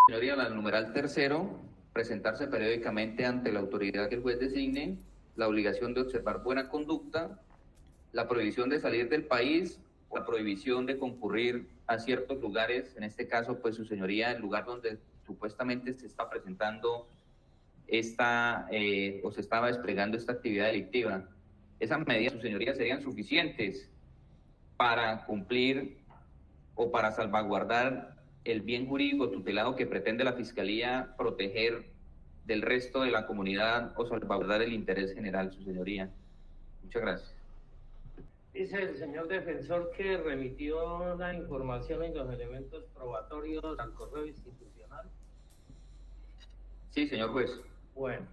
Señoría, la numeral tercero, presentarse periódicamente ante la autoridad que el juez designe, la obligación de observar buena conducta, la prohibición de salir del país, o la prohibición de concurrir a ciertos lugares, en este caso, pues su señoría, el lugar donde supuestamente se está presentando o se estaba desplegando esta actividad delictiva. Esas medidas, su señoría, serían suficientes para cumplir o para salvaguardar el bien jurídico tutelado que pretende la Fiscalía proteger del resto de la comunidad o salvaguardar el interés general, su señoría. Muchas gracias. Dice el señor defensor que remitió la información y los elementos probatorios al correo institucional. Sí, señor juez. Bueno,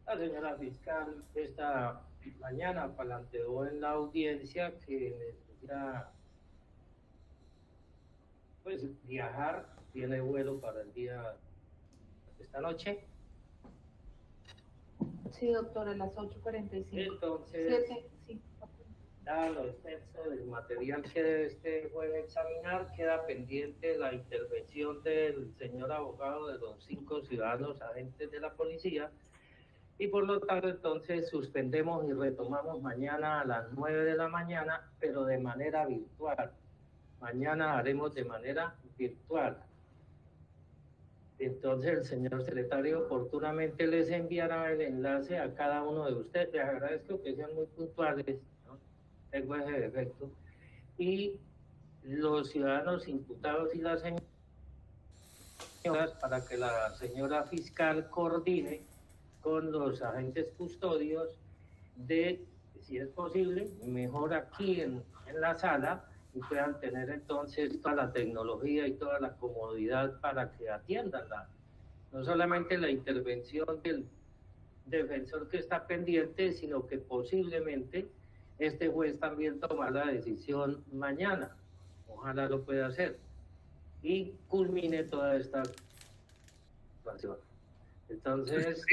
la señora fiscal esta mañana planteó en la audiencia que necesita viajar, tiene vuelo para el día de esta noche. Sí, doctor, a las 8:45. Entonces, 7, sí. dado lo extenso del material que debe este juez examinar, queda pendiente la intervención del señor abogado de los 5 ciudadanos agentes de la policía, y por lo tanto entonces suspendemos y retomamos mañana a las 9 de la mañana, pero de manera virtual. Mañana haremos de manera virtual. Entonces el señor secretario oportunamente les enviará el enlace a cada uno de ustedes. Les agradezco que sean muy puntuales, ¿no? Tengo ese defecto. Y los ciudadanos imputados y las señoras, para que la señora fiscal coordine con los agentes custodios de, si es posible, mejor aquí en la sala, y puedan tener entonces toda la tecnología y toda la comodidad para que atiendan no solamente la intervención del defensor que está pendiente, sino que posiblemente este juez también tomará la decisión mañana. Ojalá lo pueda hacer y culmine toda esta situación. Entonces,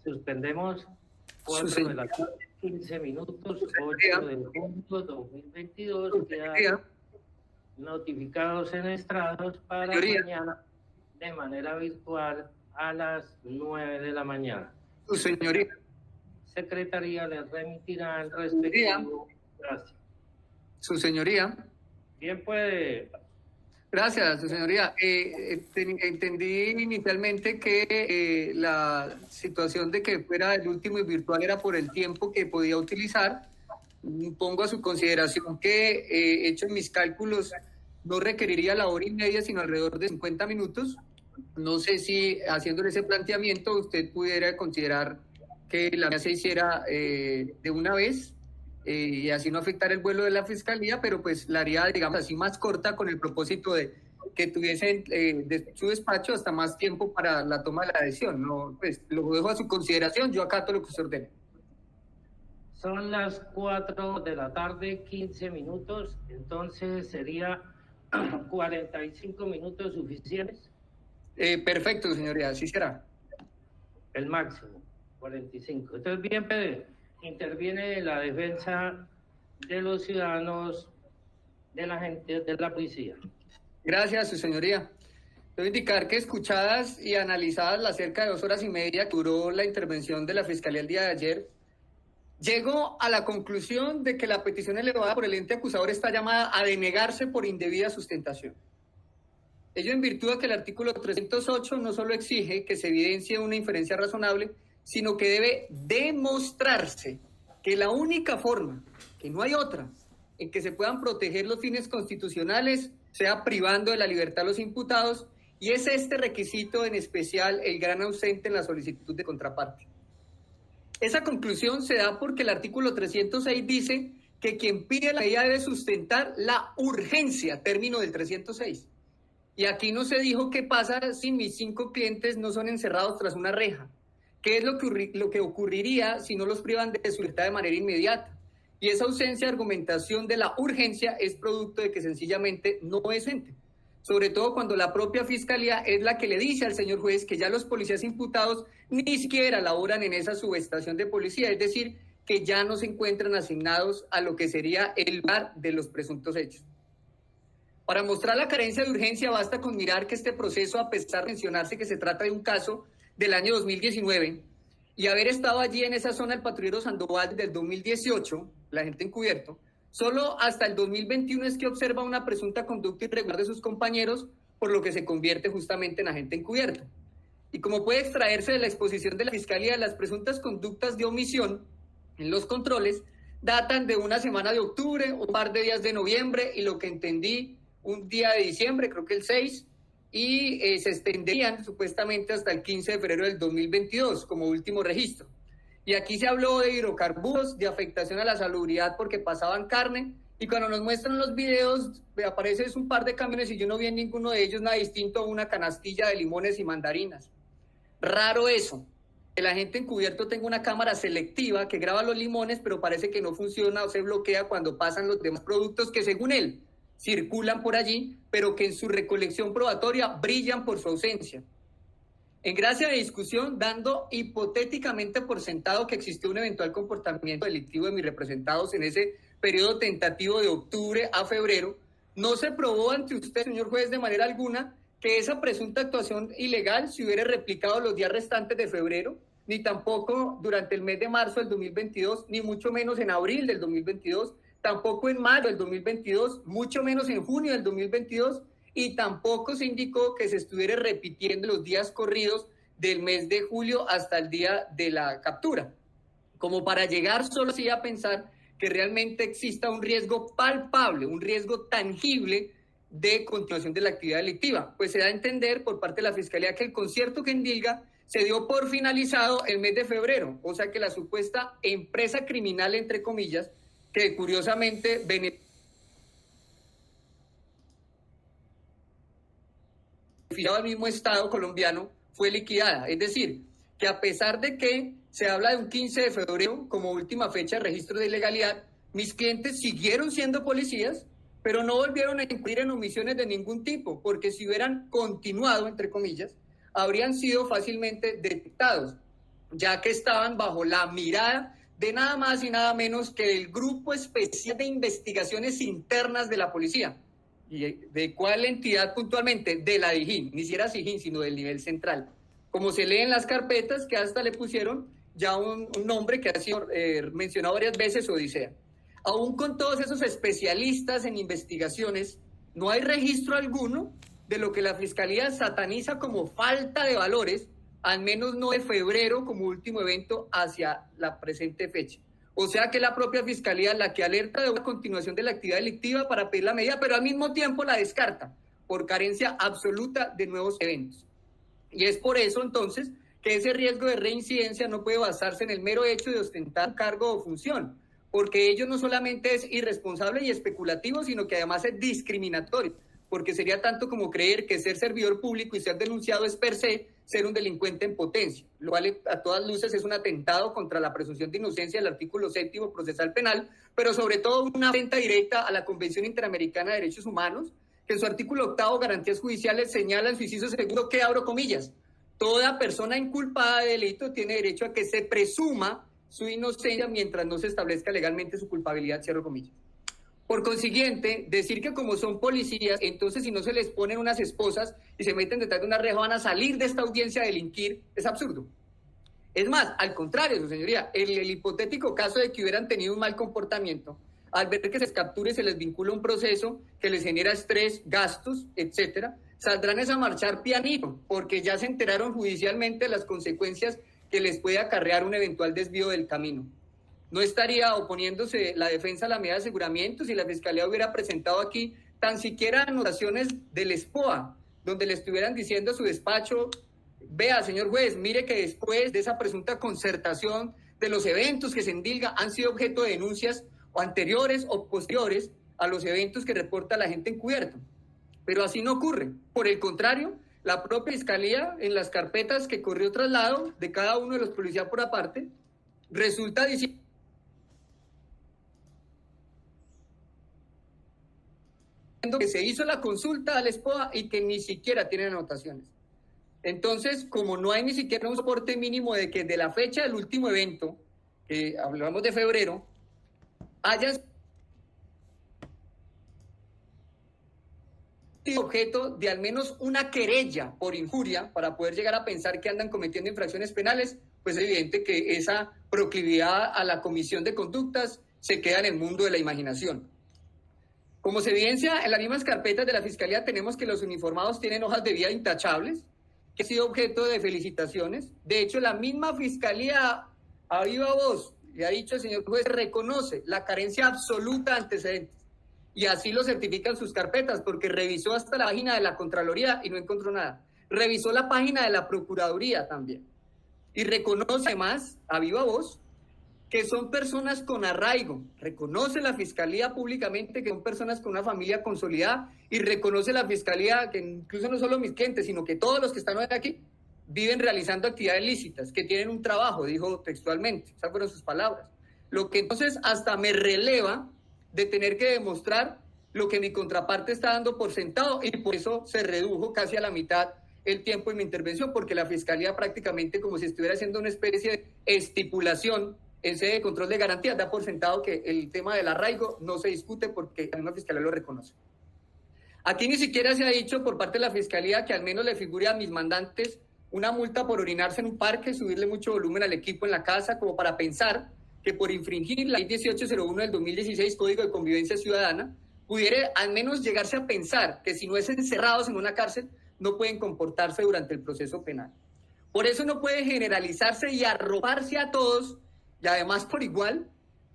suspendemos 4 de la tarde. 15 minutos, 8 de junio 2022, quedan notificados en estrados para mañana de manera virtual a las 9 de la mañana. Su señoría. Secretaría les remitirá el respectivo. Gracias. Su señoría. Bien, puede. Gracias, su señoría. Entendí inicialmente que la situación de que fuera el último y virtual era por el tiempo que podía utilizar. Pongo a su consideración que, hecho mis cálculos, no requeriría la hora y media, sino alrededor de 50 minutos. No sé si haciéndole ese planteamiento usted pudiera considerar que la mía se hiciera de una vez, y así no afectar el vuelo de la Fiscalía, pero pues la haría, digamos así, más corta, con el propósito de que tuviesen de su despacho hasta más tiempo para la toma de la decisión. No, pues lo dejo a su consideración, yo acato lo que usted ordene. Son las 4 de la tarde, 15 minutos, entonces sería 45 minutos suficientes. Perfecto, señoría, así será. El máximo, 45. Entonces, bien, Pedro, interviene la defensa de los ciudadanos, de la gente, de la policía. Gracias, su señoría. Debo indicar que, escuchadas y analizadas las cerca de 2 horas y media que duró la intervención de la Fiscalía el día de ayer, llego a la conclusión de que la petición elevada por el ente acusador está llamada a denegarse por indebida sustentación. Ello en virtud de que el artículo 308 no solo exige que se evidencie una inferencia razonable, sino que debe demostrarse que la única forma, que no hay otra, en que se puedan proteger los fines constitucionales sea privando de la libertad a los imputados, y es este requisito en especial el gran ausente en la solicitud de contraparte. Esa conclusión se da porque el artículo 306 dice que quien pide la medida debe sustentar la urgencia, término del 306. Y aquí no se dijo qué pasa si mis 5 clientes no son encerrados tras una reja. ¿Qué es lo que ocurriría si no los privan de su libertad de manera inmediata? Y esa ausencia de argumentación de la urgencia es producto de que sencillamente no es ente. Sobre todo cuando la propia Fiscalía es la que le dice al señor juez que ya los policías imputados ni siquiera laboran en esa subestación de policía, es decir, que ya no se encuentran asignados a lo que sería el lugar de los presuntos hechos. Para mostrar la carencia de urgencia basta con mirar que este proceso, a pesar de mencionarse que se trata de un caso del año 2019 y haber estado allí en esa zona el patrullero Sandoval desde el 2018, la gente encubierto, solo hasta el 2021 es que observa una presunta conducta irregular de sus compañeros, por lo que se convierte justamente en agente encubierto. Y como puede extraerse de la exposición de la Fiscalía, las presuntas conductas de omisión en los controles datan de una semana de octubre, un par de días de noviembre y lo que entendí, un día de diciembre, creo que el 6, y se extenderían supuestamente hasta el 15 de febrero del 2022 como último registro. Y aquí se habló de hidrocarburos, de afectación a la salubridad porque pasaban carne, y cuando nos muestran los videos aparece un par de camiones y yo no vi en ninguno de ellos nada distinto a una canastilla de limones y mandarinas. Raro eso, el agente encubierto tenga una cámara selectiva que graba los limones, pero parece que no funciona o se bloquea cuando pasan los demás productos que según él circulan por allí, pero que en su recolección probatoria brillan por su ausencia. En gracia de discusión, dando hipotéticamente por sentado que existió un eventual comportamiento delictivo de mis representados en ese periodo tentativo de octubre a febrero, no se probó ante usted, señor juez, de manera alguna que esa presunta actuación ilegal se hubiera replicado los días restantes de febrero, ni tampoco durante el mes de marzo del 2022, ni mucho menos en abril del 2022, tampoco en mayo del 2022, mucho menos en junio del 2022, y tampoco se indicó que se estuviera repitiendo los días corridos del mes de julio hasta el día de la captura, como para llegar solo así a pensar que realmente exista un riesgo palpable, un riesgo tangible de continuación de la actividad delictiva. Pues se da a entender por parte de la Fiscalía que el concierto que endilga se dio por finalizado el mes de febrero, o sea que la supuesta empresa criminal, entre comillas, que curiosamente beneficiaba al mismo Estado colombiano, fue liquidada. Es decir, que a pesar de que se habla de un 15 de febrero como última fecha de registro de ilegalidad, mis clientes siguieron siendo policías, pero no volvieron a incurrir en omisiones de ningún tipo, porque si hubieran continuado, entre comillas, habrían sido fácilmente detectados, ya que estaban bajo la mirada de nada más y nada menos que el Grupo Especial de Investigaciones Internas de la Policía. ¿Y de cuál entidad puntualmente? De la DIJÍN, ni siquiera SIJÍN, sino del nivel central. Como se lee en las carpetas, que hasta le pusieron ya un nombre que ha sido mencionado varias veces, Odisea. Aún con todos esos especialistas en investigaciones, no hay registro alguno de lo que la Fiscalía sataniza como falta de valores, al menos no de febrero como último evento hacia la presente fecha. O sea que la propia Fiscalía la que alerta de una continuación de la actividad delictiva para pedir la medida, pero al mismo tiempo la descarta por carencia absoluta de nuevos eventos. Y es por eso entonces que ese riesgo de reincidencia no puede basarse en el mero hecho de ostentar un cargo o función, porque ello no solamente es irresponsable y especulativo, sino que además es discriminatorio, porque sería tanto como creer que ser servidor público y ser denunciado es per se ser un delincuente en potencia, lo cual a todas luces es un atentado contra la presunción de inocencia del artículo 7º procesal penal, pero sobre todo una afrenta directa a la Convención Interamericana de Derechos Humanos, que en su artículo 8, garantías judiciales, señala en su inciso segundo que, abro comillas, toda persona inculpada de delito tiene derecho a que se presuma su inocencia mientras no se establezca legalmente su culpabilidad, cierro comillas. Por consiguiente, decir que como son policías, entonces si no se les ponen unas esposas y se meten detrás de una reja van a salir de esta audiencia a delinquir, es absurdo. Es más, al contrario, su señoría, el hipotético caso de que hubieran tenido un mal comportamiento, al ver que se les capture y se les vincula un proceso que les genera estrés, gastos, etcétera, saldrán a marchar pianito, porque ya se enteraron judicialmente de las consecuencias que les puede acarrear un eventual desvío del camino. No estaría oponiéndose la defensa a la medida de aseguramiento si la Fiscalía hubiera presentado aquí tan siquiera anotaciones del SPOA, donde le estuvieran diciendo a su despacho, vea, señor juez, mire que después de esa presunta concertación de los eventos que se endilga han sido objeto de denuncias o anteriores o posteriores a los eventos que reporta la gente encubierto. Pero así no ocurre. Por el contrario, la propia Fiscalía, en las carpetas que corrió traslado de cada uno de los policías por aparte, resulta diciendo que se hizo la consulta al SPOA y que ni siquiera tienen anotaciones. Entonces, como no hay ni siquiera un soporte mínimo de que de la fecha del último evento, que hablamos de febrero, haya sido objeto de al menos una querella por injuria para poder llegar a pensar que andan cometiendo infracciones penales, pues es evidente que esa proclividad a la comisión de conductas se queda en el mundo de la imaginación. Como se evidencia en las mismas carpetas de la Fiscalía, tenemos que los uniformados tienen hojas de vida intachables, que ha sido objeto de felicitaciones. De hecho, la misma Fiscalía, a viva voz, le ha dicho el señor juez, reconoce la carencia absoluta de antecedentes. Y así lo certifican sus carpetas, porque revisó hasta la página de la Contraloría y no encontró nada. Revisó la página de la Procuraduría también. Y reconoce además, a viva voz, que son personas con arraigo. Reconoce la Fiscalía públicamente que son personas con una familia consolidada y reconoce la Fiscalía que incluso no solo mis clientes, sino que todos los que están hoy aquí viven realizando actividades lícitas, que tienen un trabajo, dijo textualmente. Esas fueron sus palabras. Lo que entonces hasta me releva de tener que demostrar lo que mi contraparte está dando por sentado y por eso se redujo casi a la mitad el tiempo de mi intervención, porque la Fiscalía prácticamente como si estuviera haciendo una especie de estipulación en sede de control de garantías, da por sentado que el tema del arraigo no se discute porque la misma Fiscalía lo reconoce. Aquí ni siquiera se ha dicho por parte de la Fiscalía que al menos le figure a mis mandantes una multa por orinarse en un parque, subirle mucho volumen al equipo en la casa, como para pensar que por infringir la ley 1801 del 2016, Código de Convivencia Ciudadana, pudiera al menos llegarse a pensar que si no es encerrados en una cárcel, no pueden comportarse durante el proceso penal. Por eso no puede generalizarse y arroparse a todos, y además por igual,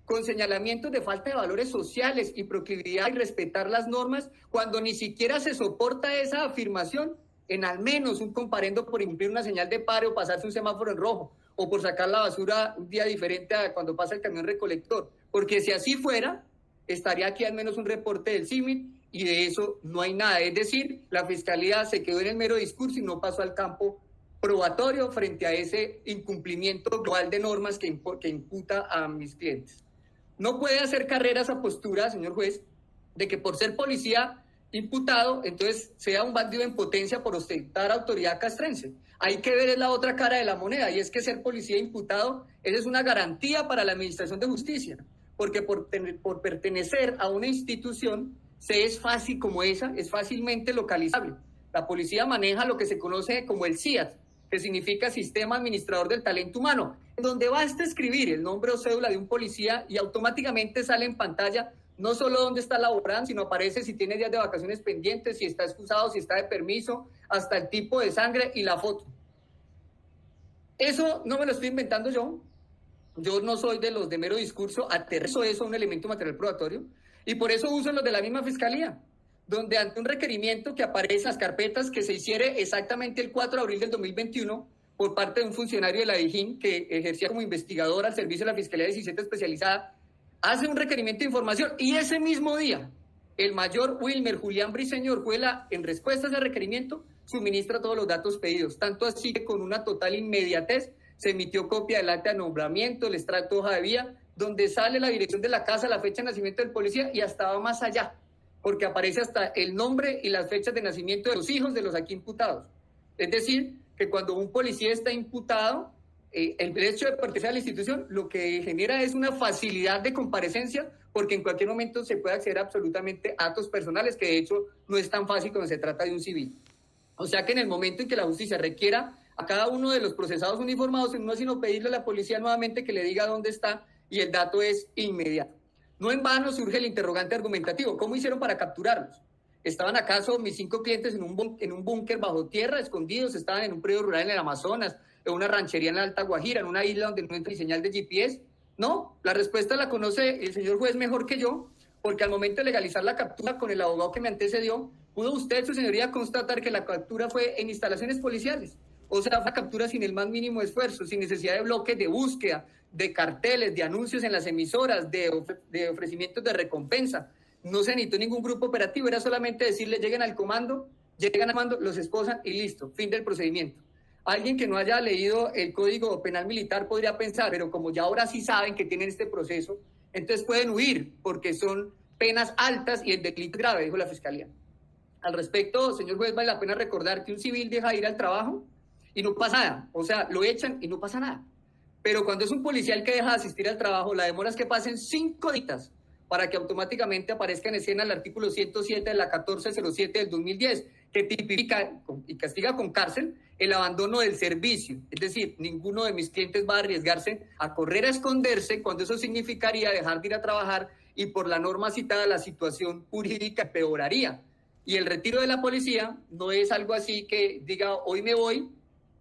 con señalamientos de falta de valores sociales y proclividad y respetar las normas, cuando ni siquiera se soporta esa afirmación en al menos un comparendo por incumplir una señal de paro o pasarse un semáforo en rojo, o por sacar la basura un día diferente a cuando pasa el camión recolector. Porque si así fuera, estaría aquí al menos un reporte del CIMIT y de eso no hay nada. Es decir, la Fiscalía se quedó en el mero discurso y no pasó al campo probatorio frente a ese incumplimiento global de normas que imputa a mis clientes. No puede hacer carrera esa postura, señor juez, de que por ser policía imputado, entonces sea un bandido en potencia por ostentar autoridad castrense. Hay que ver la otra cara de la moneda, y es que ser policía imputado, esa es una garantía para la administración de justicia, porque por pertenecer a una institución, se es fácil como esa, es fácilmente localizable. La policía maneja lo que se conoce como el CIAT, que significa Sistema Administrador del Talento Humano, donde basta escribir el nombre o cédula de un policía y automáticamente sale en pantalla no solo dónde está laborando, sino aparece si tiene días de vacaciones pendientes, si está excusado, si está de permiso, hasta el tipo de sangre y la foto. Eso no me lo estoy inventando yo no soy de los de mero discurso, aterrizo eso a un elemento material probatorio, y por eso uso los de la misma Fiscalía, donde ante un requerimiento que aparece en las carpetas que se hiciere exactamente el 4 de abril del 2021 por parte de un funcionario de la DIJÍN que ejercía como investigador al servicio de la Fiscalía 17 especializada, hace un requerimiento de información y ese mismo día el mayor Wilmer Julián Briceño Orjuela, en respuesta a ese requerimiento, suministra todos los datos pedidos, tanto así que con una total inmediatez se emitió copia del acta de nombramiento, el extracto de hoja de vida, donde sale la dirección de la casa, la fecha de nacimiento del policía y hasta va más allá, porque aparece hasta el nombre y las fechas de nacimiento de los hijos de los aquí imputados. Es decir, que cuando un policía está imputado, el hecho de pertenecer a la institución lo que genera es una facilidad de comparecencia, porque en cualquier momento se puede acceder absolutamente a datos personales, que de hecho no es tan fácil cuando se trata de un civil. O sea que en el momento en que la justicia requiera a cada uno de los procesados uniformados, no es sino pedirle a la policía nuevamente que le diga dónde está y el dato es inmediato. No en vano surge el interrogante argumentativo. ¿Cómo hicieron para capturarlos? ¿Estaban acaso mis 5 clientes en un búnker bajo tierra, escondidos? ¿Estaban en un predio rural en el Amazonas, en una ranchería en la Alta Guajira, en una isla donde no entra ni señal de GPS? No, la respuesta la conoce el señor juez mejor que yo, porque al momento de legalizar la captura con el abogado que me antecedió, pudo usted, su señoría, constatar que la captura fue en instalaciones policiales. O sea, fue captura sin el más mínimo esfuerzo, sin necesidad de bloques de búsqueda, de carteles, de anuncios en las emisoras, de ofrecimientos de recompensa. No se necesitó ningún grupo operativo, era solamente decirle lleguen al comando, los esposan y listo, fin del procedimiento. Alguien que no haya leído el Código Penal Militar podría pensar, pero como ya ahora sí saben que tienen este proceso, entonces pueden huir porque son penas altas y el delito grave, dijo la Fiscalía. Al respecto, señor juez, vale la pena recordar que un civil deja de ir al trabajo y no pasa nada, o sea, lo echan y no pasa nada. Pero cuando es un policial que deja de asistir al trabajo, la demora es que pasen 5 días para que automáticamente aparezca en escena el artículo 107 de la 1407 del 2010, que tipifica y castiga con cárcel el abandono del servicio. Es decir, ninguno de mis clientes va a arriesgarse a correr a esconderse cuando eso significaría dejar de ir a trabajar y por la norma citada la situación jurídica empeoraría. Y el retiro de la policía no es algo así que diga hoy me voy,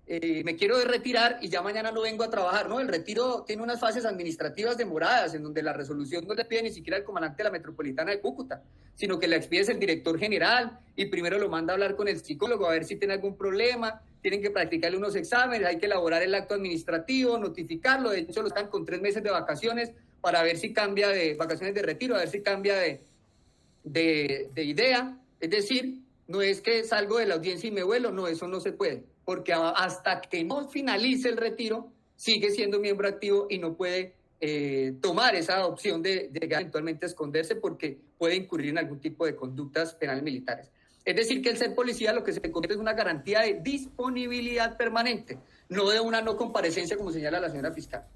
me quiero retirar y ya mañana no vengo a trabajar, ¿no? El retiro tiene unas fases administrativas demoradas en donde la resolución no le pide ni siquiera al comandante de la Metropolitana de Cúcuta, sino que le expide el director general y primero lo manda a hablar con el psicólogo a ver si tiene algún problema, tienen que practicarle unos exámenes, hay que elaborar el acto administrativo, notificarlo, de hecho lo están con 3 meses de vacaciones para ver si cambia de vacaciones de retiro, a ver si cambia de idea, es decir, no es que salgo de la audiencia y me vuelo, no, eso no se puede, porque hasta que no finalice el retiro, sigue siendo miembro activo y no puede tomar esa opción de eventualmente esconderse porque puede incurrir en algún tipo de conductas penales militares. Es decir, que el ser policía lo que se convierte es una garantía de disponibilidad permanente, no de una no comparecencia como señala la señora fiscal.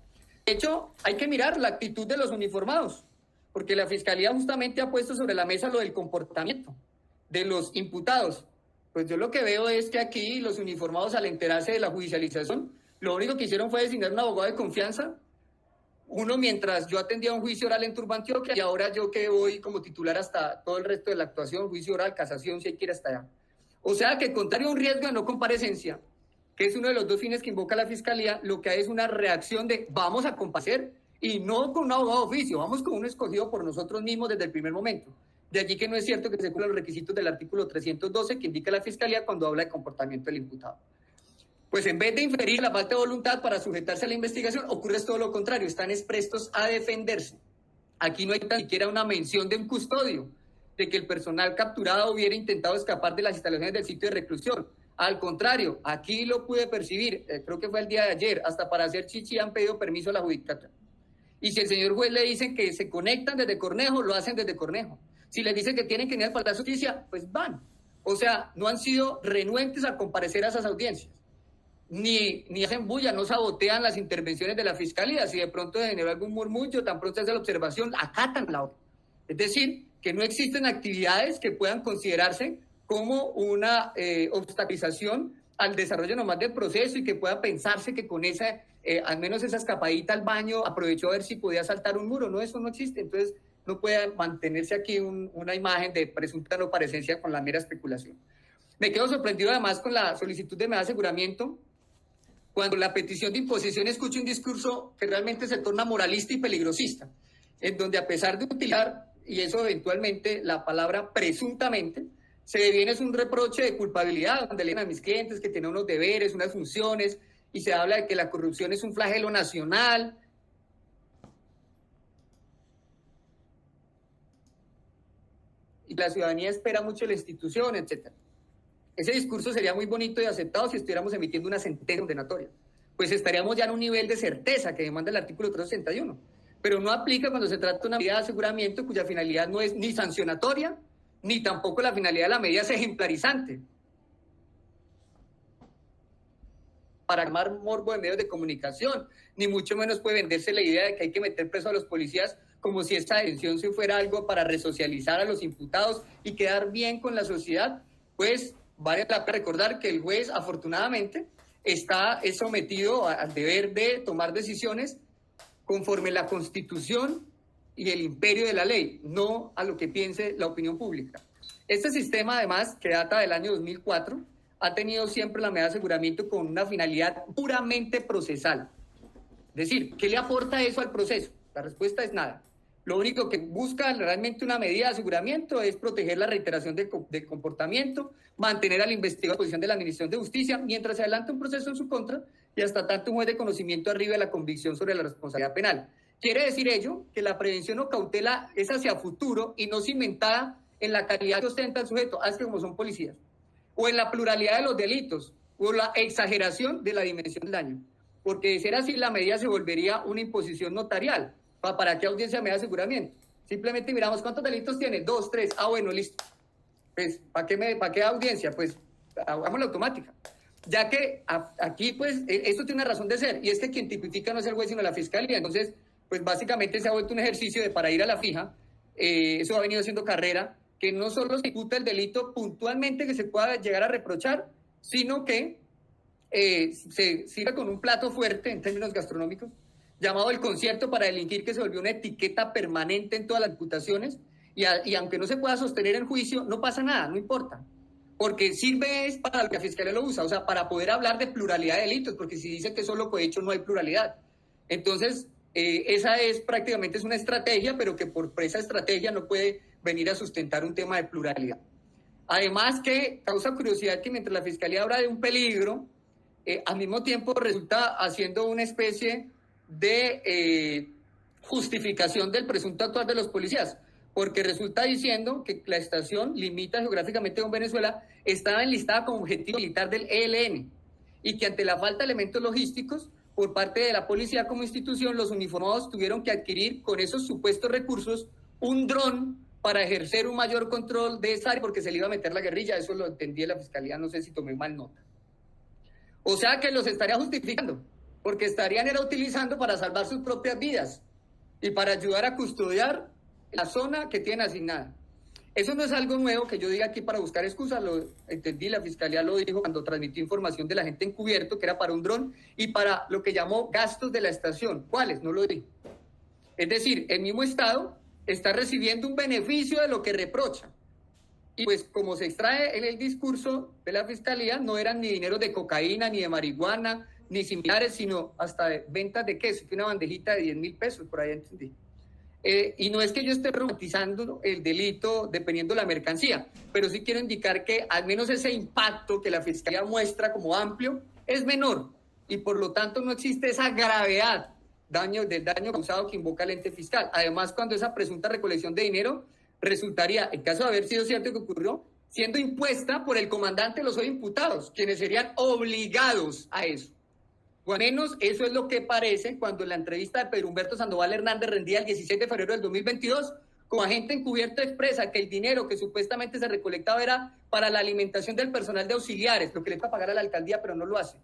De hecho, hay que mirar la actitud de los uniformados, porque la Fiscalía justamente ha puesto sobre la mesa lo del comportamiento de los imputados. Pues yo lo que veo es que aquí los uniformados, al enterarse de la judicialización, lo único que hicieron fue designar un abogado de confianza, uno mientras yo atendía un juicio oral en Turbo Antioquia y ahora yo que voy como titular hasta todo el resto de la actuación, juicio oral, casación, si hay que ir hasta allá. O sea que contrario a un riesgo de no comparecencia, que es uno de los 2 fines que invoca la Fiscalía, lo que hay es una reacción de vamos a comparecer y no con un abogado de oficio, vamos con uno escogido por nosotros mismos desde el primer momento. De allí que no es cierto que se cumplan los requisitos del artículo 312 que indica la Fiscalía cuando habla de comportamiento del imputado. Pues en vez de inferir la falta de voluntad para sujetarse a la investigación, ocurre todo lo contrario, están prestos a defenderse. Aquí no hay tan siquiera una mención de un custodio, de que el personal capturado hubiera intentado escapar de las instalaciones del sitio de reclusión. Al contrario, aquí lo pude percibir, creo que fue el día de ayer, hasta para hacer chichi han pedido permiso a la judicatura. Y si el señor juez le dice que se conectan desde Cornejo, lo hacen desde Cornejo. Si les dicen que tienen que ir al Palacio de Justicia, pues van. O sea, no han sido renuentes a comparecer a esas audiencias. Ni hacen bulla, no sabotean las intervenciones de la Fiscalía. Si de pronto generó algún murmullo, tan pronto hace la observación, acatan la orden. Es decir, que no existen actividades que puedan considerarse como una obstaculización al desarrollo nomás del proceso y que pueda pensarse que con esa, al menos esa escapadita al baño, aprovechó a ver si podía saltar un muro. No, eso no existe. Entonces, no puede mantenerse aquí una imagen de presunta no parecencia con la mera especulación. Me quedo sorprendido además con la solicitud de medida de aseguramiento, cuando la petición de imposición escucha un discurso que realmente se torna moralista y peligrosista, en donde a pesar de utilizar, y eso eventualmente, la palabra presuntamente, se deviene es un reproche de culpabilidad, donde le dicen a mis clientes que tienen unos deberes, unas funciones, y se habla de que la corrupción es un flagelo nacional. Y la ciudadanía espera mucho de la institución, etc. Ese discurso sería muy bonito y aceptado si estuviéramos emitiendo una sentencia condenatoria. Pues estaríamos ya en un nivel de certeza que demanda el artículo 361. Pero no aplica cuando se trata de una medida de aseguramiento cuya finalidad no es ni sancionatoria, ni tampoco la finalidad de la medida es ejemplarizante. Para armar morbo de medios de comunicación, ni mucho menos puede venderse la idea de que hay que meter preso a los policías como si esta detención se fuera algo para resocializar a los imputados y quedar bien con la sociedad. Pues vale la pena recordar que el juez, afortunadamente, es sometido al deber de tomar decisiones conforme la Constitución y el imperio de la ley, no a lo que piense la opinión pública. Este sistema, además, que data del año 2004, ha tenido siempre la medida de aseguramiento con una finalidad puramente procesal. Es decir, ¿qué le aporta eso al proceso? La respuesta es nada. Lo único que busca realmente una medida de aseguramiento es proteger la reiteración de comportamiento, mantener al investigado en posición de la Administración de Justicia mientras se adelanta un proceso en su contra y hasta tanto un juez de conocimiento arriba de la convicción sobre la responsabilidad penal. Quiere decir ello que la prevención o cautela es hacia futuro y no cimentada en la calidad que ostenta el sujeto, es que como son policías, o en la pluralidad de los delitos, o la exageración de la dimensión del daño. Porque de ser así, la medida se volvería una imposición notarial. ¿Para qué audiencia me da aseguramiento? Simplemente miramos cuántos delitos tiene, 2, 3, bueno, listo. Pues, ¿para qué audiencia? Pues, hagámosla automática. Ya que aquí, pues, esto tiene una razón de ser, y es que quien tipifica no es el juez, sino la Fiscalía. Entonces, pues, básicamente se ha vuelto un ejercicio de para ir a la fija, eso ha venido siendo carrera, que no solo se ejecuta el delito puntualmente que se pueda llegar a reprochar, sino que se sirve con un plato fuerte en términos gastronómicos, llamado el concierto para delinquir, que se volvió una etiqueta permanente en todas las imputaciones, y aunque no se pueda sostener en juicio, no pasa nada, no importa, porque sirve es para lo que la Fiscalía lo usa, o sea, para poder hablar de pluralidad de delitos, porque si dice que solo cohecho no hay pluralidad. Entonces, esa es prácticamente es una estrategia, pero que por esa estrategia no puede venir a sustentar un tema de pluralidad. Además que causa curiosidad que mientras la Fiscalía habla de un peligro, al mismo tiempo resulta haciendo una especie de justificación del presunto actuar de los policías, porque resulta diciendo que la estación limita geográficamente con Venezuela, estaba enlistada como objetivo militar del ELN, y que ante la falta de elementos logísticos por parte de la policía como institución, los uniformados tuvieron que adquirir con esos supuestos recursos un dron para ejercer un mayor control de esa área, porque se le iba a meter la guerrilla. Eso lo entendí de la Fiscalía, no sé si tomé mal nota. O sea que los estaría justificando, porque estarían era utilizando para salvar sus propias vidas y para ayudar a custodiar la zona que tienen asignada. Eso no es algo nuevo que yo diga aquí para buscar excusas, lo entendí, la Fiscalía lo dijo cuando transmitió información de la gente encubierto, que era para un dron y para lo que llamó gastos de la estación. ¿Cuáles? No lo dijo. Es decir, el mismo Estado está recibiendo un beneficio de lo que reprocha. Y pues como se extrae en el discurso de la Fiscalía, no eran ni dineros de cocaína, ni de marihuana, ni similares, sino hasta de ventas de queso, que una bandejita de 10.000 pesos, por ahí entendí. Y no es que yo esté romantizando el delito dependiendo de la mercancía, pero sí quiero indicar que al menos ese impacto que la Fiscalía muestra como amplio es menor y por lo tanto no existe esa gravedad del daño causado que invoca el ente fiscal. Además, cuando esa presunta recolección de dinero resultaría, en caso de haber sido cierto que ocurrió, siendo impuesta por el comandante de los hoy imputados, quienes serían obligados a eso. O al menos eso es lo que parece cuando en la entrevista de Pedro Humberto Sandoval Hernández rendía el 16 de febrero del 2022, como agente encubierto expresa que el dinero que supuestamente se recolectaba era para la alimentación del personal de auxiliares, lo que le va a pagar a la alcaldía, pero no lo hace.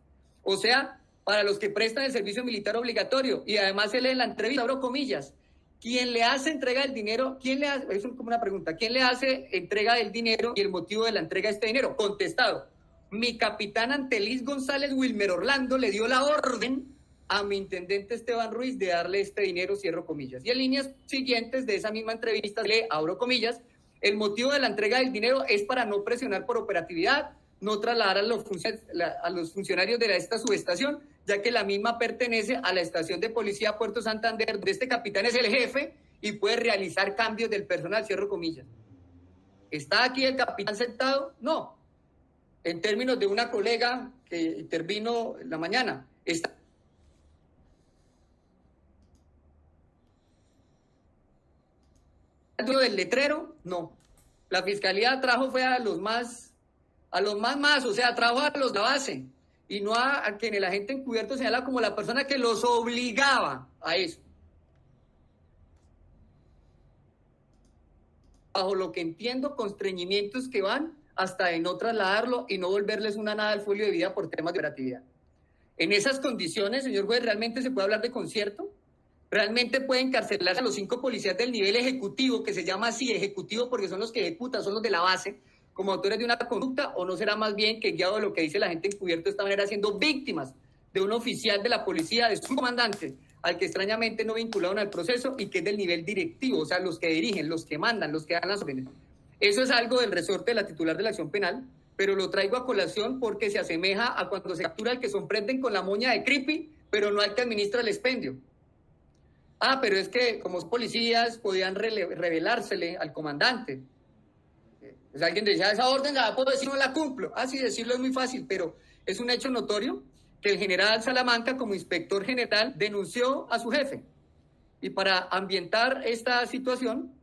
O sea, para los que prestan el servicio militar obligatorio. Y además se lee en la entrevista, abro comillas, ¿quién le hace entrega del dinero? ¿Quién le hace? Es como una pregunta. ¿Quién le hace entrega del dinero y el motivo de la entrega de este dinero? Contestado. Mi capitán Antelis González Wilmer Orlando le dio la orden a mi intendente Esteban Ruiz de darle este dinero, cierro comillas. Y en líneas siguientes de esa misma entrevista, le abro comillas, el motivo de la entrega del dinero es para no presionar por operatividad, no trasladar a los funcionarios de esta subestación, ya que la misma pertenece a la estación de policía Puerto Santander, donde este capitán es el jefe y puede realizar cambios del personal, cierro comillas. ¿Está aquí el capitán sentado? No. En términos de una colega que intervino en la mañana, está del letrero, no. La Fiscalía trajo fue a los más, o sea, trajo a los de la base, y no a quien el agente encubierto señala como la persona que los obligaba a eso. Bajo lo que entiendo, constreñimientos que van hasta de no trasladarlo y no volverles una nada al folio de vida por temas de operatividad. En esas condiciones, señor juez, ¿realmente se puede hablar de concierto? ¿Realmente puede encarcelarse a los 5 policías del nivel ejecutivo, que se llama así ejecutivo porque son los que ejecutan, son los de la base, como autores de una conducta? ¿O no será más bien que, guiado de lo que dice la gente encubierto de esta manera, siendo víctimas de un oficial de la policía, de su comandante, al que extrañamente no vincularon al proceso y que es del nivel directivo, o sea, los que dirigen, los que mandan, los que dan las órdenes? Eso es algo del resorte de la titular de la acción penal, pero lo traigo a colación porque se asemeja a cuando se captura al que sorprenden con la moña de creepy, pero no al que administra el expendio. Ah, pero es que como policías podían revelársele al comandante. Pues alguien decía, esa orden la puedo decir, no la cumplo. Ah, sí, decirlo es muy fácil, pero es un hecho notorio que el general Salamanca, como inspector general, denunció a su jefe. Y para ambientar esta situación,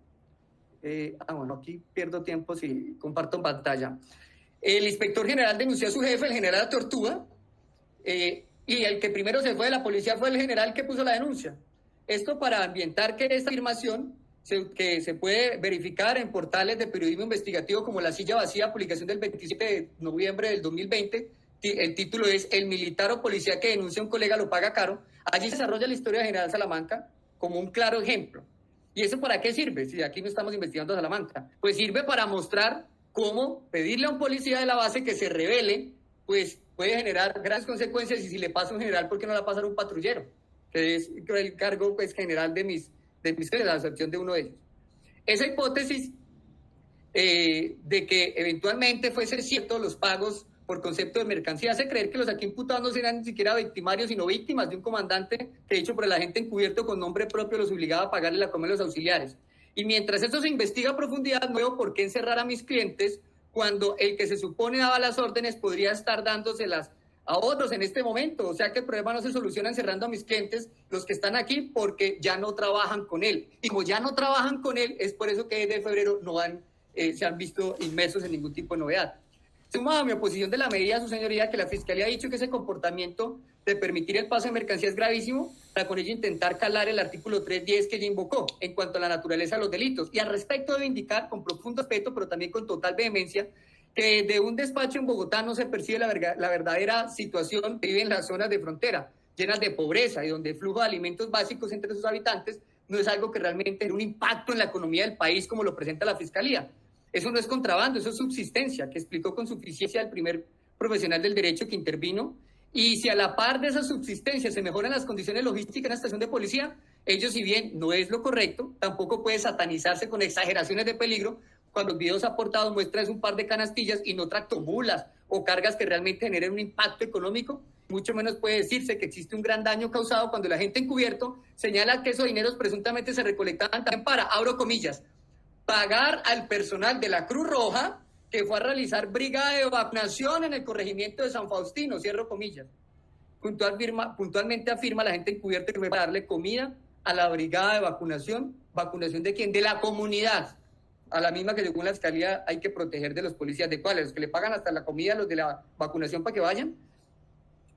bueno, aquí pierdo tiempo si comparto en pantalla. El inspector general denunció a su jefe, el general Tortuga, y el que primero se fue de la policía fue el general que puso la denuncia. Esto para ambientar que esta afirmación, que se puede verificar en portales de periodismo investigativo como La Silla Vacía, publicación del 27 de noviembre del 2020, el título es El militar o policía que denuncia a un colega lo paga caro. Allí se desarrolla la historia de general Salamanca como un claro ejemplo. ¿Y eso para qué sirve? Si aquí no estamos investigando a Salamanca. Pues sirve para mostrar cómo pedirle a un policía de la base que se rebele, pues puede generar grandes consecuencias, y si le pasa a un general, ¿por qué no le va a pasar a un patrullero? Que es el cargo pues, general de mis la excepción de uno de ellos. Esa hipótesis de que eventualmente fuese cierto los pagos por concepto de mercancía hace creer que los aquí imputados no serán ni siquiera victimarios, sino víctimas de un comandante que, dicho por el agente encubierto con nombre propio, los obligaba a pagarle la comida a los auxiliares. Y mientras eso se investiga a profundidad, no veo por qué encerrar a mis clientes cuando el que se supone daba las órdenes podría estar dándoselas a otros en este momento. O sea que el problema no se soluciona encerrando a mis clientes, los que están aquí, porque ya no trabajan con él. Y como ya no trabajan con él, es por eso que desde febrero no se han visto inmersos en ningún tipo de novedad. Sumado a mi oposición de la medida, su señoría, que la Fiscalía ha dicho que ese comportamiento de permitir el paso de mercancía es gravísimo, para con ello intentar calar el artículo 310 que ella invocó en cuanto a la naturaleza de los delitos. Y al respecto debo indicar con profundo respeto, pero también con total vehemencia, que de un despacho en Bogotá no se percibe la verdadera situación que vive en las zonas de frontera, llenas de pobreza y donde el flujo de alimentos básicos entre sus habitantes no es algo que realmente tenga un impacto en la economía del país como lo presenta la Fiscalía. Eso no es contrabando, eso es subsistencia, que explicó con suficiencia el primer profesional del derecho que intervino. Y si a la par de esa subsistencia se mejoran las condiciones logísticas en la estación de policía, ello, si bien no es lo correcto, tampoco puede satanizarse con exageraciones de peligro cuando los videos aportados muestran un par de canastillas y no tractomulas o cargas que realmente generen un impacto económico. Mucho menos puede decirse que existe un gran daño causado cuando la gente encubierto señala que esos dineros presuntamente se recolectaban también para, abro comillas, pagar al personal de la Cruz Roja que fue a realizar brigada de vacunación en el corregimiento de San Faustino, cierro comillas. Puntualmente afirma la gente encubierta que fue para darle comida a la brigada de vacunación. ¿Vacunación de quién? De la comunidad, a la misma que según la Fiscalía hay que proteger de los policías. ¿De cuáles? Los que le pagan hasta la comida a los de la vacunación para que vayan.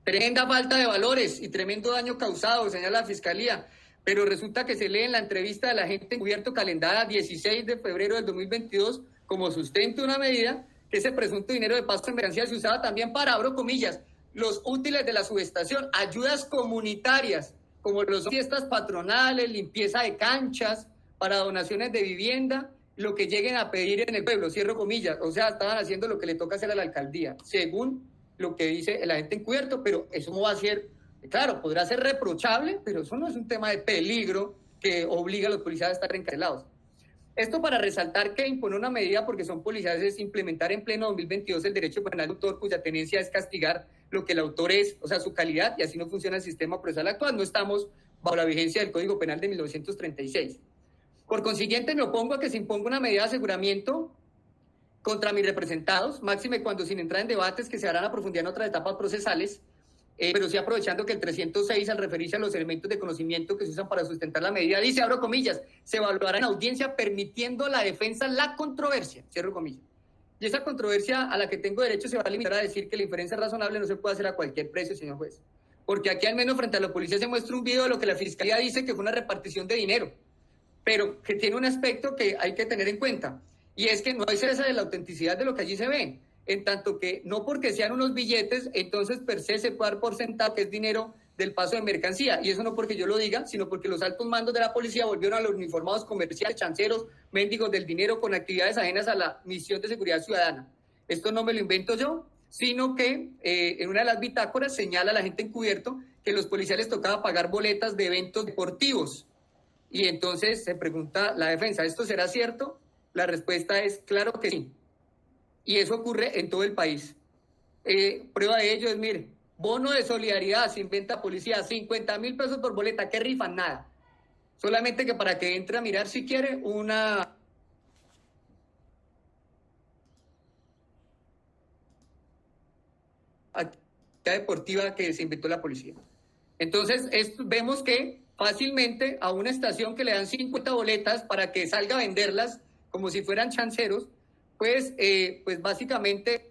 Tremenda falta de valores y tremendo daño causado, señala la Fiscalía. Pero resulta que se lee en la entrevista de la gente encubierto calendada 16 de febrero del 2022 como sustento de una medida que ese presunto dinero de paso de mercancía se usaba también para, abro comillas, los útiles de la subestación, ayudas comunitarias, como las fiestas patronales, limpieza de canchas, para donaciones de vivienda, lo que lleguen a pedir en el pueblo, cierro comillas. O sea, estaban haciendo lo que le toca hacer a la alcaldía, según lo que dice el agente encubierto, pero eso no va a ser, claro, podrá ser reprochable, pero eso no es un tema de peligro que obliga a los policías a estar encarcelados. Esto para resaltar que imponer una medida porque son policías es implementar en pleno 2022 el derecho penal de autor, cuya tenencia es castigar lo que el autor es, o sea, su calidad, y así no funciona el sistema procesal actual. No estamos bajo la vigencia del Código Penal de 1936. Por consiguiente, me opongo a que se imponga una medida de aseguramiento contra mis representados, máxime cuando, sin entrar en debates que se harán a profundidad en otras etapas procesales, pero sí aprovechando que el 306, al referirse a los elementos de conocimiento que se usan para sustentar la medida, dice, abro comillas, se evaluará en audiencia permitiendo la defensa la controversia, cierro comillas. Y esa controversia a la que tengo derecho se va a limitar a decir que la inferencia razonable no se puede hacer a cualquier precio, señor juez. Porque aquí al menos frente a la policía se muestra un video de lo que la Fiscalía dice que fue una repartición de dinero, pero que tiene un aspecto que hay que tener en cuenta, y es que no hay certeza de la autenticidad de lo que allí se ve. En tanto que no porque sean unos billetes, entonces per se se puede dar por sentado que es dinero del paso de mercancía. Y eso no porque yo lo diga, sino porque los altos mandos de la policía volvieron a los uniformados comerciales, chanceros, mendigos del dinero con actividades ajenas a la misión de seguridad ciudadana. Esto no me lo invento yo, sino que en una de las bitácoras señala a la gente encubierto que los policías les tocaba pagar boletas de eventos deportivos. Y entonces se pregunta la defensa, ¿esto será cierto? La respuesta es claro que sí. Y eso ocurre en todo el país. Prueba de ello es, mire, bono de solidaridad, se inventa policía, 50,000 pesos por boleta, ¿qué rifan? Nada. Solamente que para que entre a mirar si quiere una actividad deportiva que se inventó la policía. Entonces, vemos que fácilmente a una estación que le dan 50 boletas para que salga a venderlas como si fueran chanceros, pues básicamente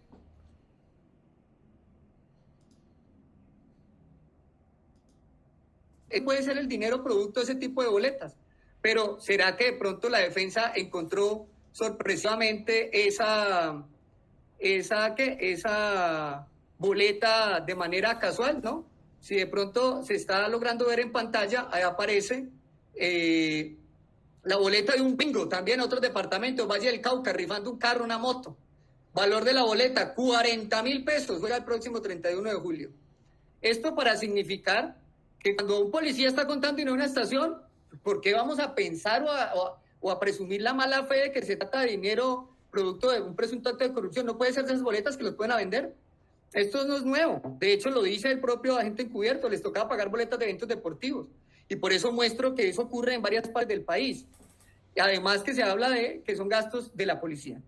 puede ser el dinero producto de ese tipo de boletas, pero ¿será que de pronto la defensa encontró sorpresivamente esa boleta de manera casual, ¿no? Si de pronto se está logrando ver en pantalla, ahí aparece la boleta de un bingo, también otros departamentos, Valle del Cauca, rifando un carro, una moto. Valor de la boleta, 40.000 pesos, juega el próximo 31 de julio. Esto para significar que cuando un policía está contando en una estación, ¿por qué vamos a pensar o a presumir la mala fe de que se trata de dinero producto de un presunto acto de corrupción? No puede ser de esas boletas que los pueden a vender. Esto no es nuevo. De hecho, lo dice el propio agente encubierto, les tocaba pagar boletas de eventos deportivos. Y por eso muestro que eso ocurre en varias partes del país. Y además que se habla de que son gastos de la policía.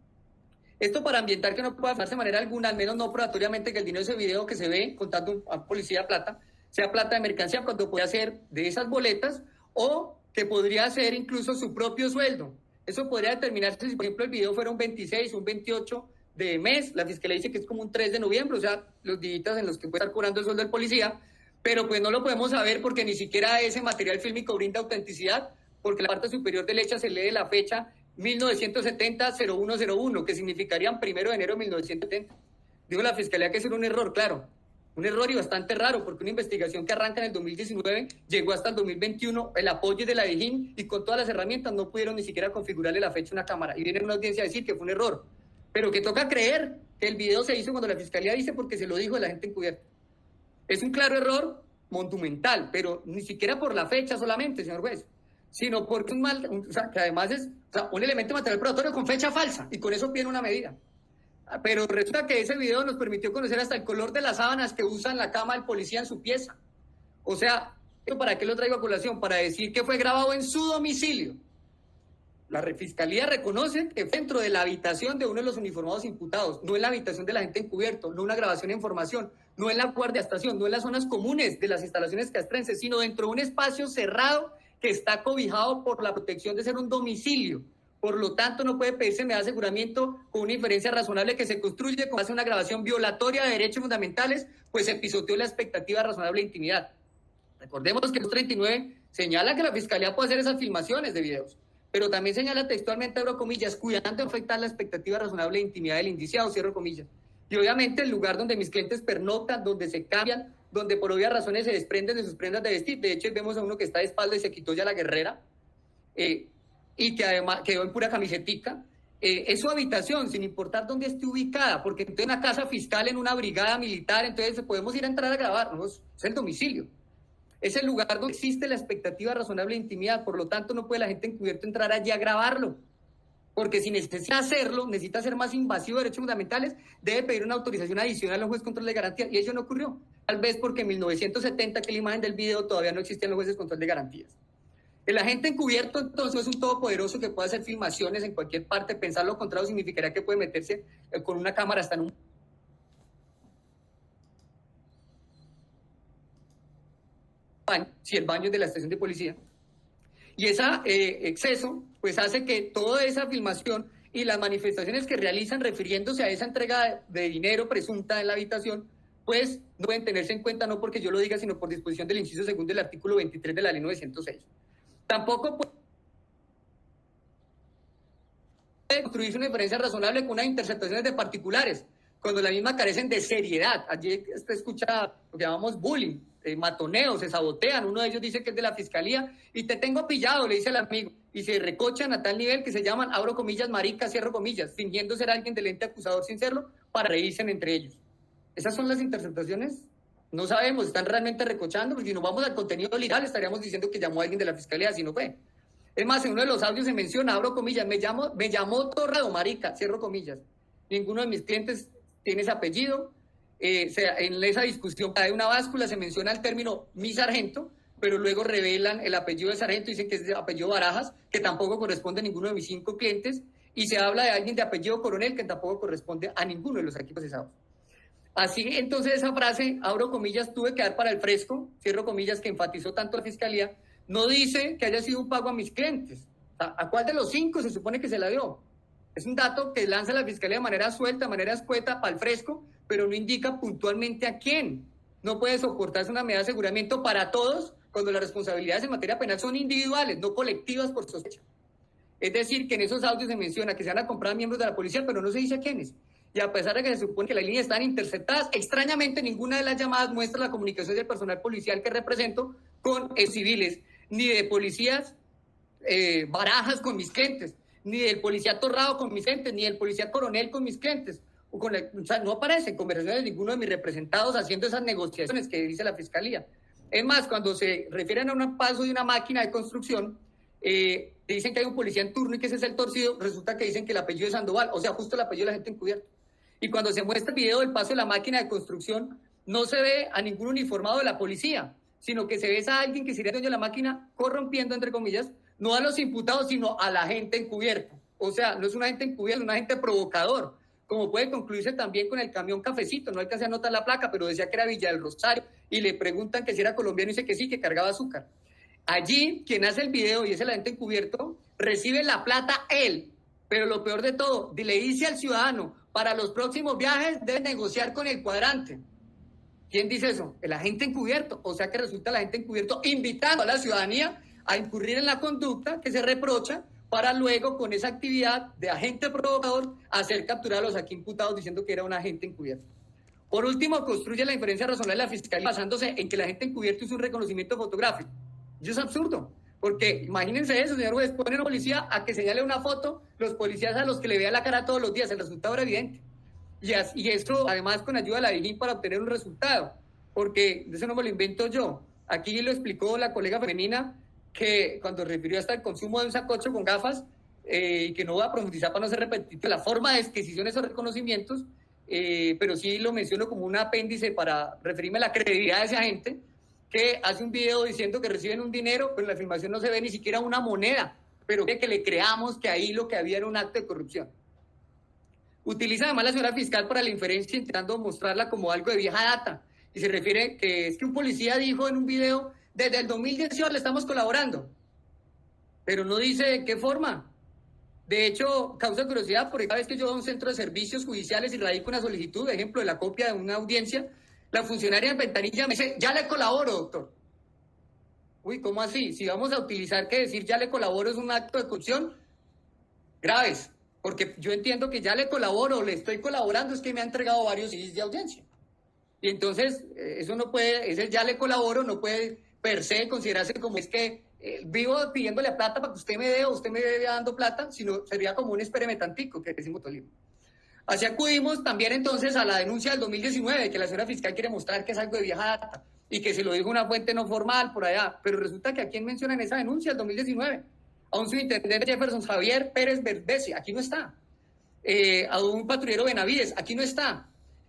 Esto para ambientar que no pueda hacerse de manera alguna, al menos no probatoriamente, que el dinero de ese video que se ve contando a policía plata, sea plata de mercancía cuando puede ser de esas boletas o que podría ser incluso su propio sueldo. Eso podría determinarse si, por ejemplo, el video fuera un 26, un 28 de mes. La fiscalía dice que es como un 3 de noviembre, o sea, los días en los que puede estar cobrando el sueldo del policía, pero pues no lo podemos saber porque ni siquiera ese material fílmico brinda autenticidad, porque la parte superior derecha se lee la fecha 1970-0101, que significarían 1 de enero de 1970. Digo la fiscalía que es un error, claro, un error y bastante raro, porque una investigación que arranca en el 2019 llegó hasta el 2021, el apoyo de la DIJÍN y con todas las herramientas no pudieron ni siquiera configurarle la fecha a una cámara. Y viene una audiencia a decir que fue un error, pero que toca creer que el video se hizo cuando la fiscalía dice porque se lo dijo la gente encubierta. Es un claro error monumental, pero ni siquiera por la fecha solamente, señor juez, sino porque o sea, que además es un elemento material probatorio con fecha falsa, y con eso piden una medida. Pero resulta que ese video nos permitió conocer hasta el color de las sábanas que usa en la cama del policía en su pieza. O sea, ¿para qué lo traigo a colación? Para decir que fue grabado en su domicilio. La fiscalía reconoce que fue dentro de la habitación de uno de los uniformados imputados, no en la habitación de la gente encubierto, no una grabación de información, no en la guardia estación, no en las zonas comunes de las instalaciones castrenses, sino dentro de un espacio cerrado que está cobijado por la protección de ser un domicilio. Por lo tanto, no puede pedirse medida de aseguramiento con una inferencia razonable que se construye con base en una grabación violatoria de derechos fundamentales, pues se pisoteó la expectativa razonable de intimidad. Recordemos que el 39 señala que la fiscalía puede hacer esas filmaciones de videos, pero también señala textualmente, abro comillas, cuidando de afectar la expectativa razonable de intimidad del indiciado, cierro comillas. Y obviamente el lugar donde mis clientes pernoctan, donde se cambian, donde por obvias razones se desprenden de sus prendas de vestir. De hecho, vemos a uno que está de espalda y se quitó ya la guerrera, y que además quedó en pura camisetica. Es su habitación, sin importar dónde esté ubicada, porque entonces en una casa fiscal, en una brigada militar, entonces podemos ir a entrar a grabar, ¿no? Es el domicilio. Es el lugar donde existe la expectativa razonable de intimidad, por lo tanto no puede la gente encubierta entrar allí a grabarlo, porque si necesita hacerlo, necesita ser más invasivo de derechos fundamentales, debe pedir una autorización adicional al juez de control de garantías, y eso no ocurrió, tal vez porque en 1970, que la imagen del video, todavía no existían los jueces de control de garantías. El agente encubierto entonces es un todopoderoso que puede hacer filmaciones en cualquier parte. Pensar lo contrario significaría que puede meterse con una cámara hasta en un... si el baño es de la estación de policía. Y ese exceso pues hace que toda esa filmación y las manifestaciones que realizan refiriéndose a esa entrega de dinero presunta en la habitación, pues no pueden tenerse en cuenta, no porque yo lo diga, sino por disposición del inciso segundo del artículo 23 de la ley 906. Tampoco puede construirse una diferencia razonable con unas interceptaciones de particulares, cuando las mismas carecen de seriedad. Allí usted escucha lo que llamamos bullying, matoneo, se sabotean. Uno de ellos dice que es de la fiscalía y te tengo pillado, le dice al amigo, y se recochan a tal nivel que se llaman, abro comillas, maricas, cierro comillas, fingiendo ser alguien del ente acusador sin serlo, para reírse entre ellos. ¿Esas son las interceptaciones? No sabemos, están realmente recochando, porque si nos vamos al contenido legal estaríamos diciendo que llamó a alguien de la fiscalía, si no fue. Es más, en uno de los audios se menciona, abro comillas, me llamó Torrado, marica, cierro comillas. Ninguno de mis clientes tiene ese apellido. En esa discusión de una báscula se menciona el término mi sargento, pero luego revelan el apellido de sargento, dicen que es de apellido Barajas, que tampoco corresponde a ninguno de mis 5 clientes, y se habla de alguien de apellido Coronel, que tampoco corresponde a ninguno de los aquí procesados. Así, entonces, esa frase, abro comillas, tuve que dar para el fresco, cierro comillas, que enfatizó tanto la fiscalía, no dice que haya sido un pago a mis clientes. ¿A cuál de los 5 se supone que se la dio? Es un dato que lanza la fiscalía de manera suelta, de manera escueta, para el fresco, pero no indica puntualmente a quién. No puede soportarse una medida de aseguramiento para todos cuando las responsabilidades en materia penal son individuales, no colectivas por sospecha. Es decir, que en esos audios se menciona que se van a comprar miembros de la policía, pero no se dice a quiénes. Y a pesar de que se supone que las líneas están interceptadas, extrañamente ninguna de las llamadas muestra la comunicación del personal policial que represento con civiles, ni de policías, Barajas con mis clientes, ni del policía Torrado con mis clientes, ni del policía Coronel con mis clientes. O sea, no aparecen conversaciones de ninguno de mis representados haciendo esas negociaciones que dice la Fiscalía. Es más, cuando se refieren a un paso de una máquina de construcción, dicen que hay un policía en turno y que ese es el torcido, resulta que dicen que el apellido es Sandoval, o sea, justo el apellido de la gente encubierta. Y cuando se muestra el video del paso de la máquina de construcción, no se ve a ningún uniformado de la policía, sino que se ve a alguien que sería dueño de la máquina corrompiendo, entre comillas, no a los imputados, sino a la gente encubierta. O sea, no es un agente encubierto, es un agente provocador, como puede concluirse también con el camión Cafecito. No alcancé a anotar la placa, pero decía que era Villa del Rosario, y le preguntan que si era colombiano y dice que sí, que cargaba azúcar. Allí, quien hace el video y es el agente encubierto, recibe la plata él, pero lo peor de todo, le dice al ciudadano, para los próximos viajes debe negociar con el cuadrante. ¿Quién dice eso? El agente encubierto. O sea que resulta el agente encubierto invitando a la ciudadanía a incurrir en la conducta que se reprocha para luego, con esa actividad de agente provocador, hacer capturar a los aquí imputados diciendo que era un agente encubierto. Por último, construye la inferencia razonable de la Fiscalía basándose en que el agente encubierto hizo un reconocimiento fotográfico. Eso es absurdo, porque imagínense eso, señor juez, ponen a un policía a que señale una foto, los policías a los que le vea la cara todos los días, el resultado era evidente. Y esto, además, con ayuda de la DIJÍN para obtener un resultado, porque eso no me lo invento yo. Aquí lo explicó la colega femenina, que cuando refirió hasta el consumo de un sacocho con gafas, y que no voy a profundizar para no ser repetitivo, la forma de que se hicieron esos reconocimientos, pero sí lo menciono como un apéndice para referirme a la credibilidad de esa gente, que hace un video diciendo que reciben un dinero, pero en la filmación no se ve ni siquiera una moneda, pero que le creamos que ahí lo que había era un acto de corrupción. Utiliza además la señora fiscal para la inferencia, intentando mostrarla como algo de vieja data, y se refiere que es que un policía dijo en un video, desde el 2018 le estamos colaborando, pero no dice de qué forma. De hecho, causa curiosidad, porque cada vez que yo voy a un centro de servicios judiciales y radico una solicitud, de ejemplo, de la copia de una audiencia, la funcionaria en ventanilla me dice, ya le colaboro, doctor. Uy, ¿cómo así? Si vamos a utilizar que decir ya le colaboro es un acto de corrupción, graves, porque yo entiendo que ya le colaboro, le estoy colaborando, es que me ha entregado varios CDs de audiencia. Y entonces, eso no puede, ese ya le colaboro, no puede per se considerarse como es que vivo pidiéndole plata para que usted me dé o usted me dé dando plata, sino sería como un espéreme tantico, que decimos Tolima. Así acudimos también entonces a la denuncia del 2019, que la señora fiscal quiere mostrar que es algo de vieja data y que se lo dijo una fuente no formal por allá, pero resulta que a quién menciona en esa denuncia del 2019, a un subintendente Jefferson Javier Pérez Verdesi, aquí no está, a un patrullero Benavides, aquí no está,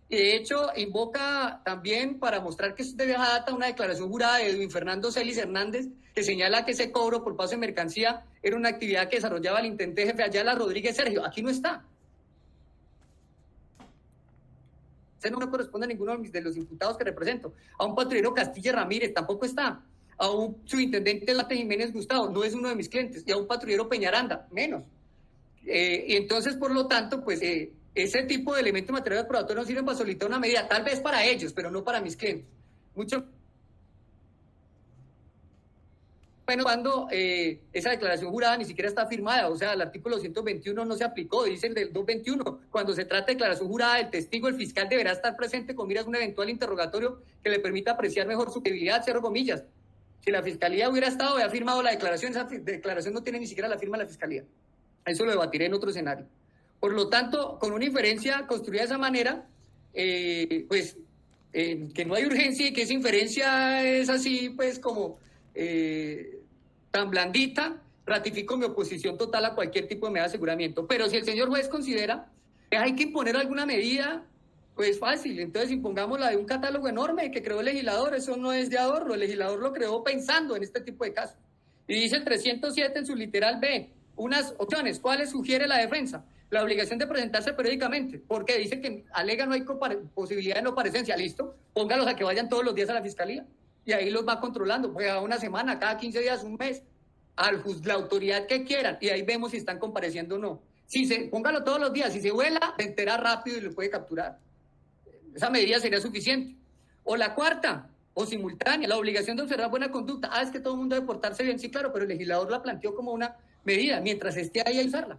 y de hecho invoca también para mostrar que es de vieja data una declaración jurada de Edwin Fernando Celis Hernández, que señala que ese cobro por paso de mercancía era una actividad que desarrollaba el intendente jefe Ayala Rodríguez Sergio, aquí no está. Ese no me corresponde a ninguno de los imputados que represento. A un patrullero Castilla Ramírez tampoco está. A un subintendente Duarte Jiménez Gustavo no es uno de mis clientes. Y a un patrullero Peñaranda, menos. Y entonces, por lo tanto, pues ese tipo de elementos materiales probatorios no sirven para solicitar una medida, tal vez para ellos, pero no para mis clientes. Mucho. Bueno, cuando esa declaración jurada ni siquiera está firmada, o sea, el artículo 121 no se aplicó, dice el del 221, cuando se trata de declaración jurada, el testigo, el fiscal deberá estar presente con miras a un eventual interrogatorio que le permita apreciar mejor su credibilidad, cierro comillas. Si la fiscalía hubiera estado, hubiera firmado la declaración, esa declaración no tiene ni siquiera la firma de la fiscalía. Eso lo debatiré en otro escenario. Por lo tanto, con una inferencia construida de esa manera, que no hay urgencia y que esa inferencia es así, pues como tan blandita, ratifico mi oposición total a cualquier tipo de medida de aseguramiento. Pero si el señor juez considera que hay que imponer alguna medida, pues fácil, entonces impongamos la de un catálogo enorme que creó el legislador, eso no es de adorno, el legislador lo creó pensando en este tipo de casos. Y dice el 307 en su literal B, unas opciones, ¿cuáles sugiere la defensa? La obligación de presentarse periódicamente, porque dice que alega no hay posibilidad de no comparecencia, listo, póngalos a que vayan todos los días a la fiscalía. Y ahí los va controlando, pues a una semana, cada 15 días, un mes, la autoridad que quieran, y ahí vemos si están compareciendo o no. Póngalo todos los días, si se vuela, se entera rápido y lo puede capturar. Esa medida sería suficiente. O la cuarta, o simultánea, la obligación de observar buena conducta. Es que todo el mundo debe portarse bien, sí, claro, pero el legislador la planteó como una medida, mientras esté ahí a usarla.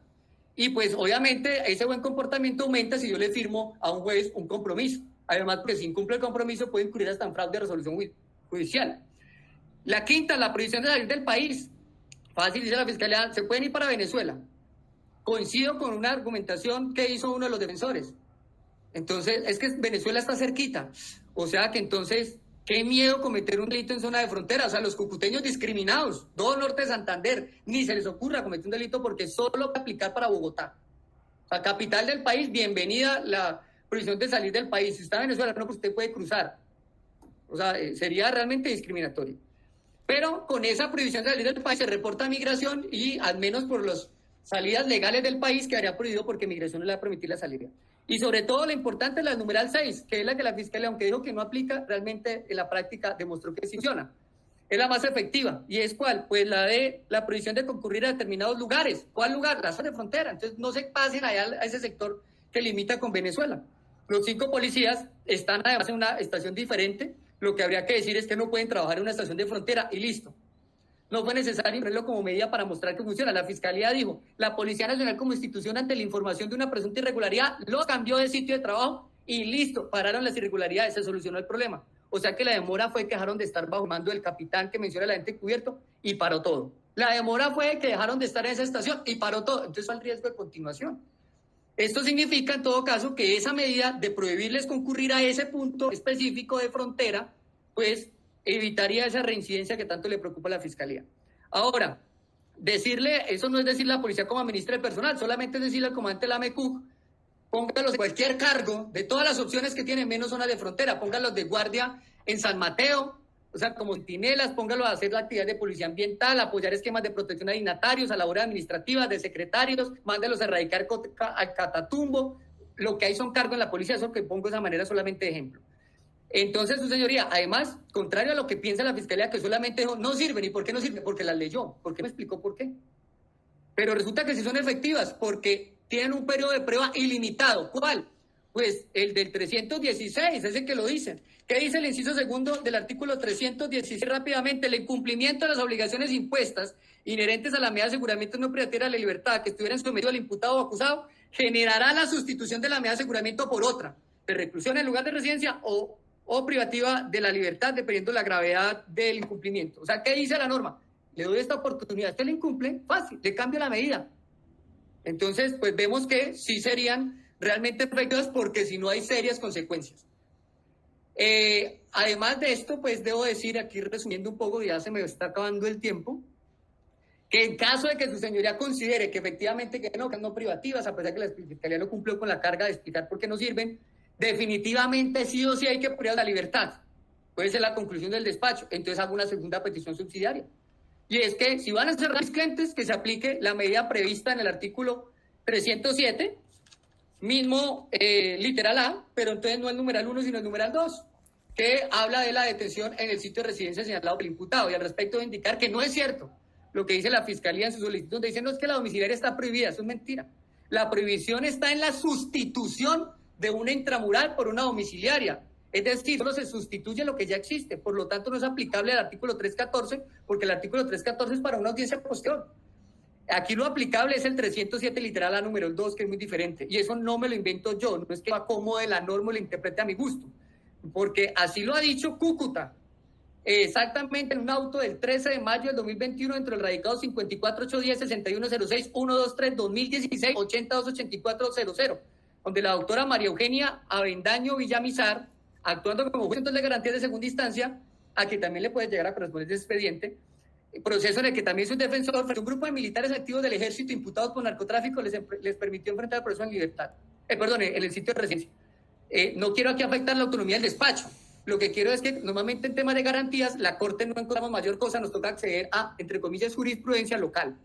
Y pues obviamente ese buen comportamiento aumenta si yo le firmo a un juez un compromiso. Además, porque si incumple el compromiso puede incurrir hasta en fraude de resolución judicial. La quinta, la prohibición de salir del país. Fácil, dice la Fiscalía, se pueden ir para Venezuela. Coincido con una argumentación que hizo uno de los defensores. Entonces, es que Venezuela está cerquita. O sea que entonces, qué miedo cometer un delito en zona de frontera. O sea, los cucuteños discriminados, todo norte de Santander, ni se les ocurra cometer un delito porque solo va a aplicar para Bogotá. La capital del país, bienvenida la prohibición de salir del país. Si está en Venezuela, no, pues usted puede cruzar. O sea, sería realmente discriminatorio. Pero con esa prohibición de salir del país se reporta migración y al menos por las salidas legales del país quedaría prohibido porque migración no le va a permitir la salida. Y sobre todo lo importante es la numeral 6, que es la que la Fiscalía, aunque dijo que no aplica, realmente en la práctica demostró que sí funciona. Es la más efectiva. ¿Y es cuál? Pues la de la prohibición de concurrir a determinados lugares. ¿Cuál lugar? La zona de frontera. Entonces no se pasen allá a ese sector que limita con Venezuela. Los 5 policías están además en una estación diferente. Lo que habría que decir es que no pueden trabajar en una estación de frontera y listo. No fue necesario ponerlo como medida para mostrar que funciona. La Fiscalía dijo, la Policía Nacional como institución ante la información de una presunta irregularidad lo cambió de sitio de trabajo y listo, pararon las irregularidades, se solucionó el problema. O sea que la demora fue que dejaron de estar bajo mando del capitán que menciona el agente encubierto y paró todo. La demora fue que dejaron de estar en esa estación y paró todo. Entonces fue el riesgo de continuación. Esto significa en todo caso que esa medida de prohibirles concurrir a ese punto específico de frontera, pues evitaría esa reincidencia que tanto le preocupa a la Fiscalía. Ahora, decirle, eso no es decirle a la policía como administra el personal, solamente es decirle al comandante de la MECUC, póngalos de cualquier cargo, de todas las opciones que tienen menos zonas de frontera, póngalos de guardia en San Mateo, o sea, como centinelas, póngalos a hacer la actividad de policía ambiental, apoyar esquemas de protección a dignatarios, a labores administrativas, de secretarios, mándelos a erradicar al Catatumbo, lo que hay son cargos en la policía, eso que pongo de esa manera solamente de ejemplo. Entonces, su señoría, además, contrario a lo que piensa la Fiscalía, que solamente dijo, no sirven. ¿Y por qué no sirven? Porque las leyó. ¿Por qué me explicó por qué? Pero resulta que sí son efectivas, porque tienen un periodo de prueba ilimitado. ¿Cuál? Pues el del 316, ese que lo dicen. ¿Qué dice el inciso segundo del artículo 316? Rápidamente, el incumplimiento de las obligaciones impuestas inherentes a la medida de aseguramiento no privativa de la libertad que estuvieran sometidos al imputado o acusado generará la sustitución de la medida de aseguramiento por otra, de reclusión en lugar de residencia o privativa de la libertad, dependiendo de la gravedad del incumplimiento. O sea, ¿qué dice la norma? Le doy esta oportunidad, usted le incumple, fácil, le cambio la medida. Entonces, pues vemos que sí serían realmente efectivas porque si no hay serias consecuencias. Además de esto, pues debo decir, aquí resumiendo un poco, ya se me está acabando el tiempo, que en caso de que su señoría considere que efectivamente que no privativas, a pesar de que la Fiscalía no cumplió con la carga de explicar por qué no sirven, definitivamente sí o sí hay que privar la libertad. Puede ser la conclusión del despacho. Entonces hago una segunda petición subsidiaria. Y es que si van a ser mis clientes, que se aplique la medida prevista en el artículo 307, mismo literal A, pero entonces no el numeral 1, sino el numeral 2, que habla de la detención en el sitio de residencia señalado del imputado. Y al respecto de indicar que no es cierto lo que dice la Fiscalía en su solicitud, donde dicen no es que la domiciliaria está prohibida, eso es mentira. La prohibición está en la sustitución de una intramural por una domiciliaria. Es decir, solo se sustituye lo que ya existe, por lo tanto no es aplicable al artículo 314, porque el artículo 314 es para una audiencia posterior. Aquí lo aplicable es el 307 literal A número 2, que es muy diferente, y eso no me lo invento yo, no es que acomode la norma y lo interprete a mi gusto, porque así lo ha dicho Cúcuta, exactamente en un auto del 13 de mayo del 2021 dentro del radicado 54.810.6106.123.2016.82.84.00, donde la doctora María Eugenia Avendaño Villamizar, actuando como juez de garantía de segunda instancia, a quien también le puede llegar a corresponder ese expediente, proceso en el que también es un defensor, frente a un grupo de militares activos del ejército imputados por narcotráfico, les permitió enfrentar el proceso en libertad. En el sitio de residencia. No quiero aquí afectar la autonomía del despacho. Lo que quiero es que normalmente en temas de garantías, la Corte no encontramos mayor cosa, nos toca acceder a, entre comillas, jurisprudencia local.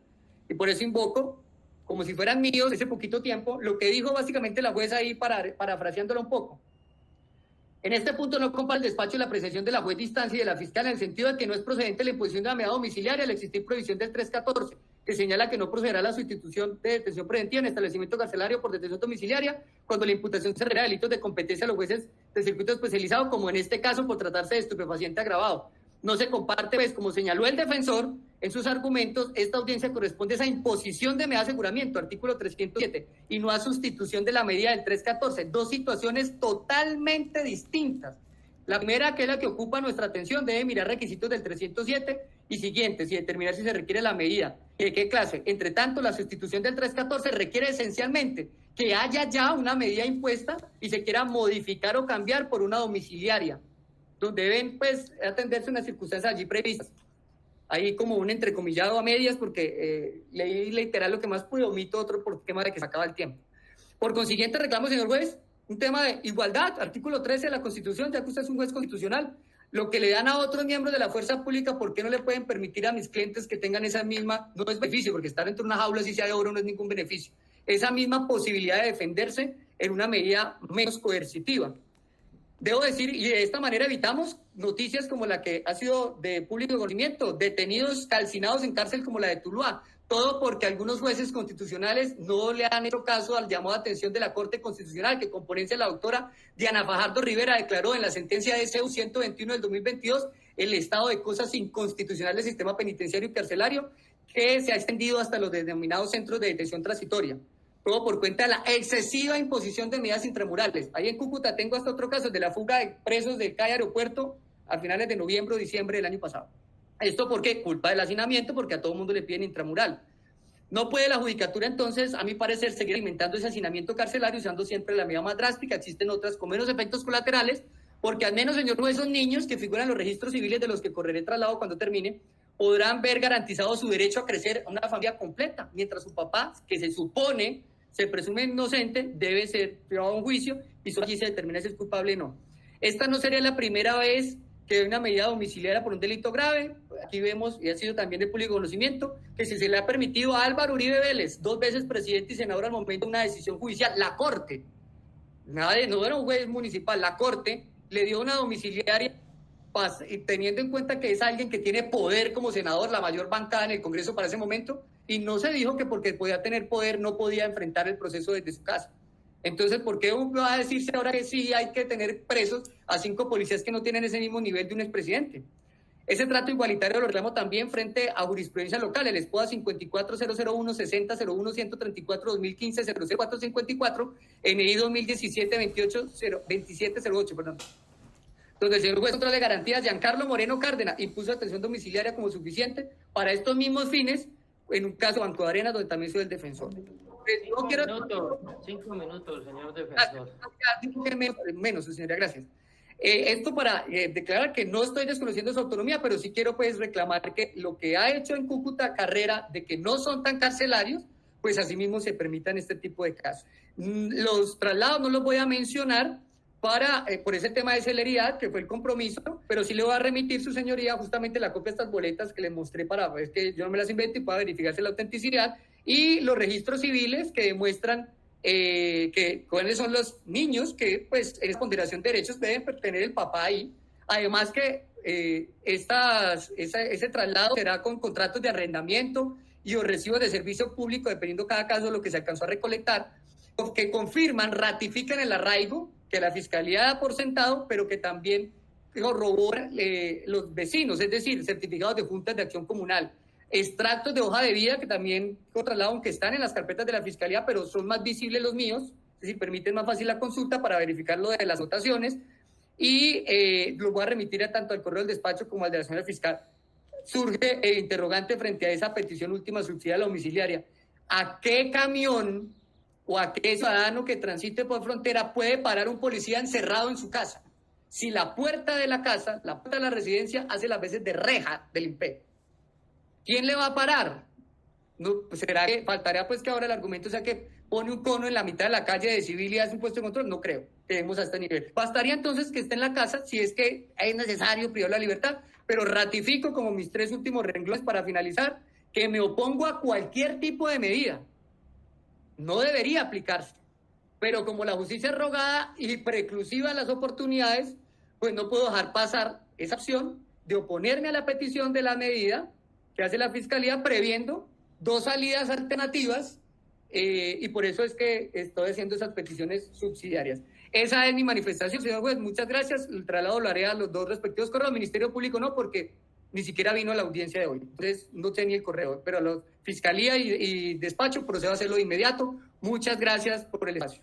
Y por eso invoco, como si fueran míos, ese poquito tiempo, lo que dijo básicamente la jueza ahí, parafraseándolo un poco. En este punto no compara el despacho y la apreciación de la juez de instancia y de la fiscal en el sentido de que no es procedente la imposición de la medida domiciliaria al existir prohibición del 314, que señala que no procederá a la sustitución de detención preventiva en establecimiento carcelario por detención domiciliaria cuando la imputación se refiere a delitos de competencia de los jueces de circuito especializado, como en este caso por tratarse de estupefaciente agravado. No se comparte, pues, como señaló el defensor en sus argumentos, esta audiencia corresponde a esa imposición de medida de aseguramiento, artículo 307, y no a sustitución de la medida del 314. Dos situaciones totalmente distintas. La primera, que es la que ocupa nuestra atención, debe mirar requisitos del 307 y siguientes y determinar si se requiere la medida y de qué clase. Entre tanto, la sustitución del 314 requiere esencialmente que haya ya una medida impuesta y se quiera modificar o cambiar por una domiciliaria, donde deben pues atenderse unas circunstancias allí previstas. Ahí como un entrecomillado a medias, porque leí literal lo que más pude, omito otro por tema de que se acaba el tiempo. Por consiguiente, reclamo, señor juez, un tema de igualdad, artículo 13 de la Constitución, ya que usted es un juez constitucional. Lo que le dan a otros miembros de la fuerza pública, ¿por qué no le pueden permitir a mis clientes que tengan esa misma, no es beneficio, porque estar dentro de una jaula si sea de oro no es ningún beneficio, esa misma posibilidad de defenderse en una medida menos coercitiva? Debo decir, y de esta manera evitamos noticias como la que ha sido de público conocimiento, detenidos calcinados en cárcel como la de Tuluá, todo porque algunos jueces constitucionales no le han hecho caso al llamado de atención de la Corte Constitucional, que con ponencia de la doctora Diana Fajardo Rivera declaró en la sentencia de CEU 121 del 2022 el estado de cosas inconstitucional del sistema penitenciario y carcelario, que se ha extendido hasta los denominados centros de detención transitoria. Todo por cuenta de la excesiva imposición de medidas intramurales. Ahí en Cúcuta tengo hasta otro caso de la fuga de presos del CAI Aeropuerto a finales de noviembre o diciembre del año pasado. ¿Esto por qué? Culpa del hacinamiento, porque a todo mundo le piden intramural. No puede la judicatura entonces, a mi parecer, seguir alimentando ese hacinamiento carcelario usando siempre la medida más drástica. Existen otras con menos efectos colaterales, porque al menos, señor juez, esos niños que figuran en los registros civiles de los que correré traslado cuando termine, podrán ver garantizado su derecho a crecer a una familia completa, mientras su papá, que se presume inocente, debe ser llevado a un juicio y solo allí se determina si es culpable o no. Esta no sería la primera vez que hay una medida domiciliaria por un delito grave. Aquí vemos, y ha sido también de público conocimiento, que si se le ha permitido a Álvaro Uribe Vélez, 2 veces presidente y senador al momento de una decisión judicial, la Corte, no era un juez municipal, la Corte le dio una domiciliaria teniendo en cuenta que es alguien que tiene poder como senador, la mayor bancada en el Congreso para ese momento, y no se dijo que porque podía tener poder no podía enfrentar el proceso desde su casa. Entonces, ¿por qué va a decirse ahora que sí hay que tener presos a 5 policías que no tienen ese mismo nivel de un expresidente? Ese trato igualitario lo reclamo también frente a jurisprudencia local, el ESPOA 54001-6001-134-2015-00454, NI 2017-2708, perdón. Donde el señor juez contra de garantías Giancarlo Moreno Cárdenas impuso atención domiciliaria como suficiente para estos mismos fines en un caso Banco de Arena, donde también soy el defensor. 5 minutos, señor defensor. Menos, señoría, gracias. Esto para declarar que no estoy desconociendo su autonomía, pero sí quiero pues reclamar que lo que ha hecho en Cúcuta Carrera, de que no son tan carcelarios, pues así mismo se permitan este tipo de casos. Los traslados no los voy a mencionar por ese tema de celeridad, que fue el compromiso, pero sí le voy a remitir, su señoría, justamente la copia de estas boletas que les mostré para ver que yo no me las invento y pueda verificarse la autenticidad, y los registros civiles que demuestran que cuáles son los niños que, pues, en ponderación de derechos deben tener el papá ahí. Además que ese traslado será con contratos de arrendamiento y o recibos de servicio público, dependiendo cada caso de lo que se alcanzó a recolectar, que confirman, ratifican el arraigo que la Fiscalía da por sentado, pero que también corroboran los vecinos, es decir, certificados de juntas de acción comunal, extractos de hoja de vida que también traslado, aunque están en las carpetas de la Fiscalía, pero son más visibles los míos, es decir, permiten más fácil la consulta para verificar lo de las votaciones, y los voy a remitir tanto al correo del despacho como al de la señora fiscal. Surge el interrogante frente a esa petición última subsidiaria domiciliaria. ¿A qué camión o a qué ciudadano que transite por frontera puede parar un policía encerrado en su casa si la puerta de la casa, la puerta de la residencia, hace las veces de reja del imperio? ¿Quién le va a parar? No, pues será que faltaría pues que ahora el argumento sea que pone un cono en la mitad de la calle de civil y hace un puesto de control. No creo que lleguemos a este nivel. Bastaría entonces que esté en la casa si es que es necesario privar la libertad, pero ratifico como mis 3 últimos renglones para finalizar que me opongo a cualquier tipo de medida. No debería aplicarse, pero como la justicia es rogada y preclusiva de las oportunidades, pues no puedo dejar pasar esa opción de oponerme a la petición de la medida que hace la Fiscalía previendo 2 salidas alternativas, y por eso es que estoy haciendo esas peticiones subsidiarias. Esa es mi manifestación, señor juez. Muchas gracias. El traslado lo haré a los 2 respectivos correos. Ministerio Público no, porque ni siquiera vino a la audiencia de hoy. Entonces no tenía el correo, pero a la Fiscalía y despacho procedo a hacerlo de inmediato. Muchas gracias por el espacio.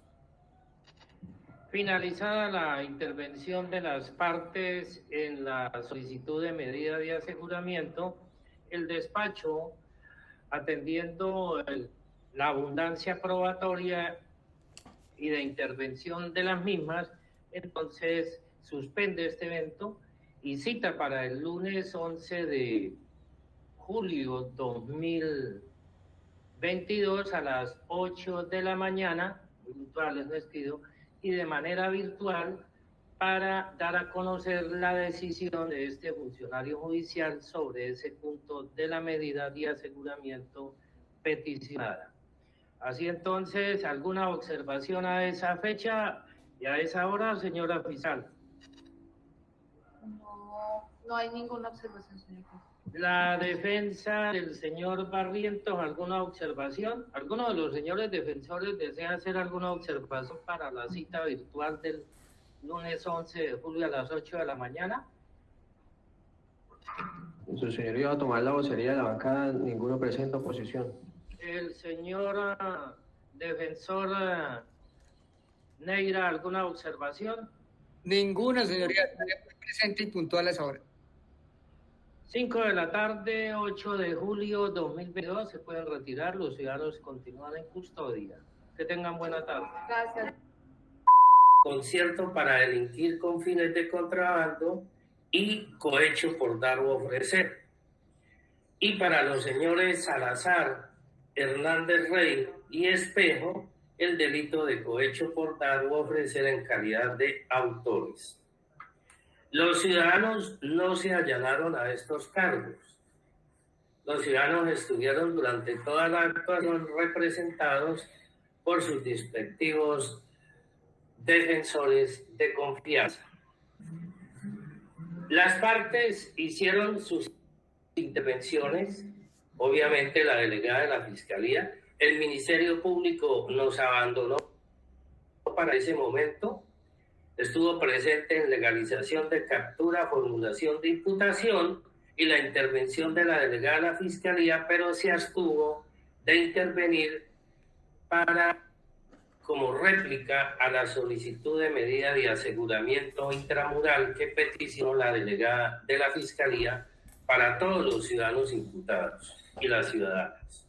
Finalizada la intervención de las partes en la solicitud de medida de aseguramiento, el despacho, atendiendo la abundancia probatoria y de intervención de las mismas, entonces suspende este evento y cita para el lunes 11 de julio 2022 a las 8 de la mañana, puntuales les pido, y de manera virtual para dar a conocer la decisión de este funcionario judicial sobre ese punto de la medida de aseguramiento peticionada. Así entonces, ¿alguna observación a esa fecha y a esa hora, señora fiscal? No hay ninguna observación, señor juez. La defensa del señor Barrientos, ¿alguna observación? ¿Alguno de los señores defensores desea hacer alguna observación para la cita virtual del lunes 11 de julio a las 8 de la mañana? Su señoría va a tomar la vocería de la bancada, ninguno presenta oposición. El señor defensor Neira, ¿alguna observación? Ninguna, señoría. Estaré presente y puntual a esa hora. 5 de la tarde, 8 de julio 2022, se pueden retirar, los ciudadanos continúan en custodia. Que tengan buena tarde. Gracias. Concierto para delinquir con fines de contrabando y cohecho por dar o ofrecer. Y para los señores Salazar, Hernández Rey y Espejo, el delito de cohecho por dar o ofrecer en calidad de autores. Los ciudadanos no se allanaron a estos cargos. Los ciudadanos estuvieron durante toda la actuación representados por sus respectivos defensores de confianza. Las partes hicieron sus intervenciones, obviamente la delegada de la Fiscalía, el Ministerio Público nos abandonó para ese momento, estuvo presente en legalización de captura, formulación de imputación y la intervención de la delegada de la Fiscalía, pero se abstuvo de intervenir como réplica a la solicitud de medida de aseguramiento intramural que peticionó la delegada de la Fiscalía para todos los ciudadanos imputados y las ciudadanas.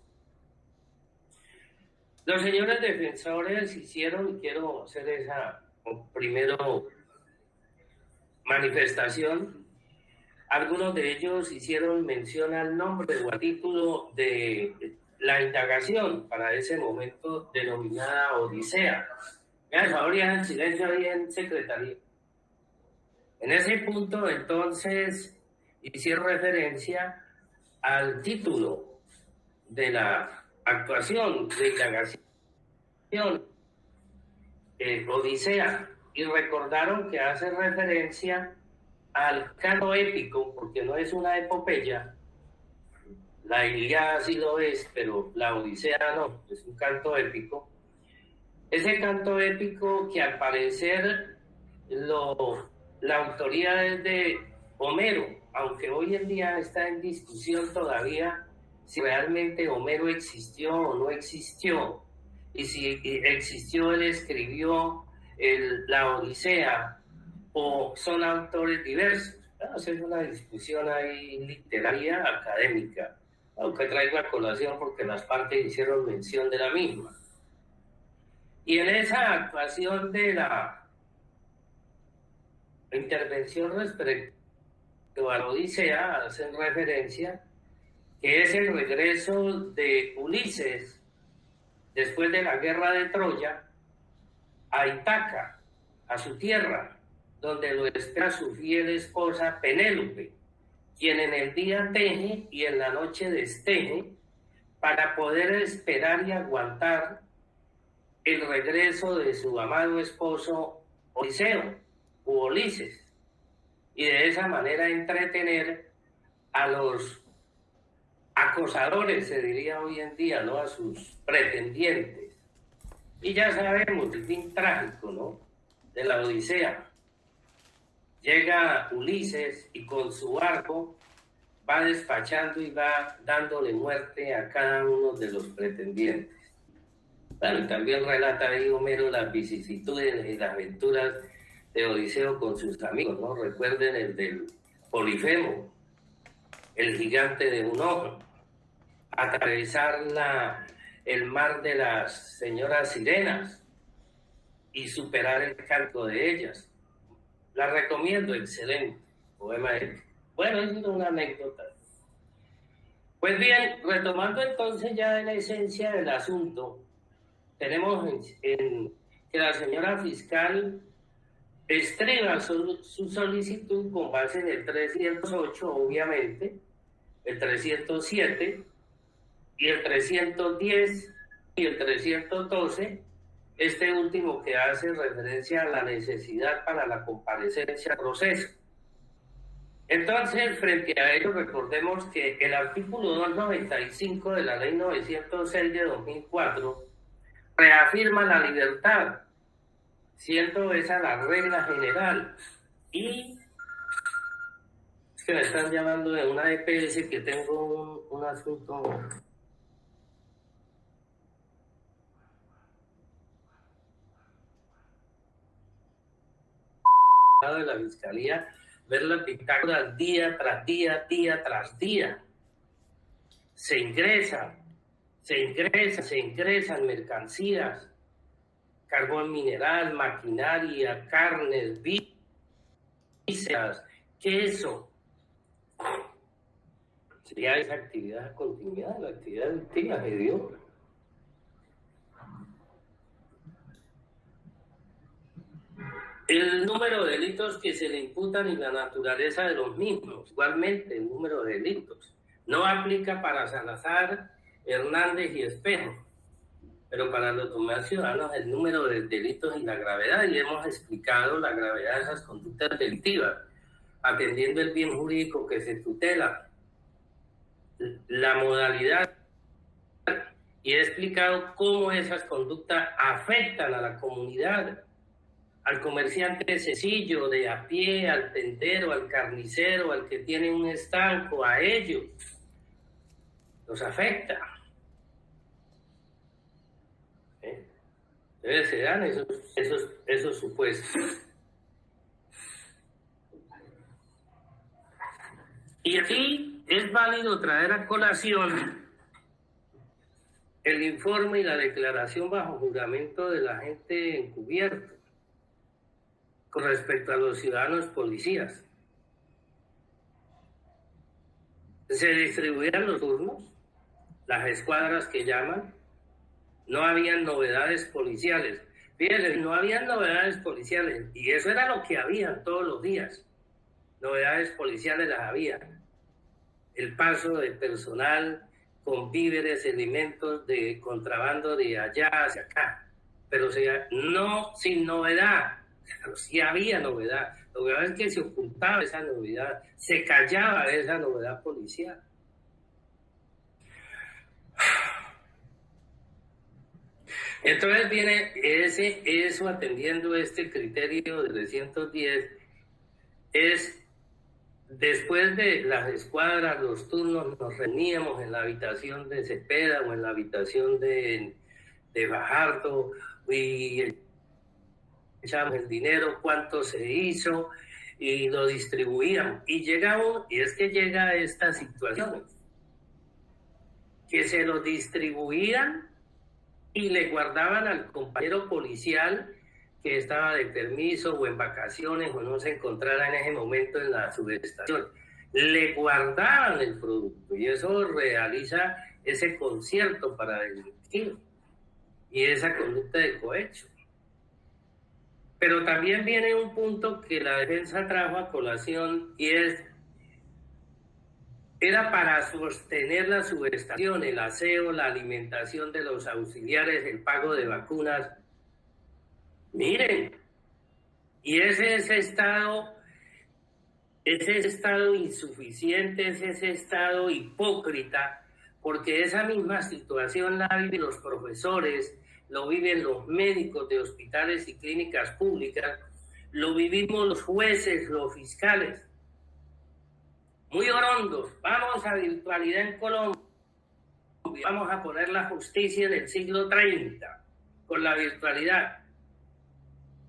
Los señores defensores hicieron, y quiero hacer esa primero manifestación, algunos de ellos hicieron mención al nombre o al título de la indagación para ese momento denominada Odisea. Me favoría el silencio ahí en secretaría. En ese punto entonces hicieron referencia al título de la actuación de indagación Odisea, y recordaron que hace referencia al canto épico, porque no es una epopeya. La Ilíada sí lo es, pero la Odisea no, es un canto épico. Ese canto épico que al parecer la autoría es de Homero, aunque hoy en día está en discusión todavía si realmente Homero existió o no existió, y si existió, él escribió la Odisea o son autores diversos. Es una discusión ahí literaria, académica, aunque traigo a colación porque las partes hicieron mención de la misma. Y en esa actuación de la intervención respecto a la Odisea hacen referencia que es el regreso de Ulises después de la guerra de Troya a Ítaca, a su tierra, donde lo espera su fiel esposa Penélope, quien en el día teje y en la noche desteje para poder esperar y aguantar el regreso de su amado esposo Odiseo u Ulises, y de esa manera entretener a los acosadores, se diría hoy en día, ¿no?, a sus pretendientes. Y ya sabemos el fin trágico, ¿no?, de la Odisea. Llega Ulises y con su barco va despachando y va dándole muerte a cada uno de los pretendientes. Claro, y también relata ahí Homero las vicisitudes y las aventuras de Odiseo con sus amigos, ¿no? Recuerden el del Polifemo, el gigante de un ojo, atravesar el mar de las señoras sirenas y superar el canto de ellas. La recomiendo, excelente poema. Bueno, es una anécdota. Pues bien, retomando entonces ya de la esencia del asunto, tenemos que la señora fiscal estreba su solicitud con base en el 308, obviamente, el 307 y el 310 y el 312, este último que hace referencia a la necesidad para la comparecencia al proceso. Entonces, frente a ello, recordemos que el artículo 295 de la Ley 906 de 2004 reafirma la libertad, siendo esa la regla general. Y es que me están llamando de una EPS que tengo un asunto. De la Fiscalía, ver la pitágora día tras día, día tras día. Se ingresan mercancías, carbón mineral, maquinaria, carnes, vísceras, queso. Sería esa actividad continuada, la actividad delictiva de Dios. El número de delitos que se le imputan y la naturaleza de los mismos, igualmente el número de delitos. No aplica para Salazar, Hernández y Espejo, pero para los demás ciudadanos el número de delitos y la gravedad, y hemos explicado la gravedad de esas conductas delictivas, atendiendo el bien jurídico que se tutela, la modalidad, y he explicado cómo esas conductas afectan a la comunidad, al comerciante sencillo, de a pie, al tendero, al carnicero, al que tiene un estanco, a ellos. Los afecta. Entonces se dan esos supuestos. Y aquí es válido traer a colación el informe y la declaración bajo juramento del agente encubierto con respecto a los ciudadanos policías. Se distribuían los turnos, las escuadras que llaman, no habían novedades policiales. Fíjense, no habían novedades policiales, y eso era lo que había todos los días. Novedades policiales las había. El paso de personal con víveres, alimentos de contrabando de allá hacia acá, pero no sin novedad. Pero sí había novedad. Lo que pasa es que se ocultaba esa novedad, se callaba esa novedad policial. Entonces viene eso atendiendo este criterio de 310, es después de las escuadras, los turnos, nos reuníamos en la habitación de Cepeda o en la habitación de Fajardo y echamos el dinero, cuánto se hizo y lo distribuíamos. Y llega esta situación, que se lo distribuían y le guardaban al compañero policial que estaba de permiso o en vacaciones o no se encontrara en ese momento en la subestación. Le guardaban el producto y eso realiza ese concierto para delinquir y esa conducta de cohecho. Pero también viene un punto que la defensa trajo a colación y era para sostener la subestación, el aseo, la alimentación de los auxiliares, el pago de vacunas. Miren, y ese estado insuficiente, ese estado hipócrita, porque esa misma situación la viven los profesores, lo viven los médicos de hospitales y clínicas públicas, lo vivimos los jueces, los fiscales. Muy orondos, vamos a virtualidad en Colombia, vamos a poner la justicia en el siglo 30 con la virtualidad.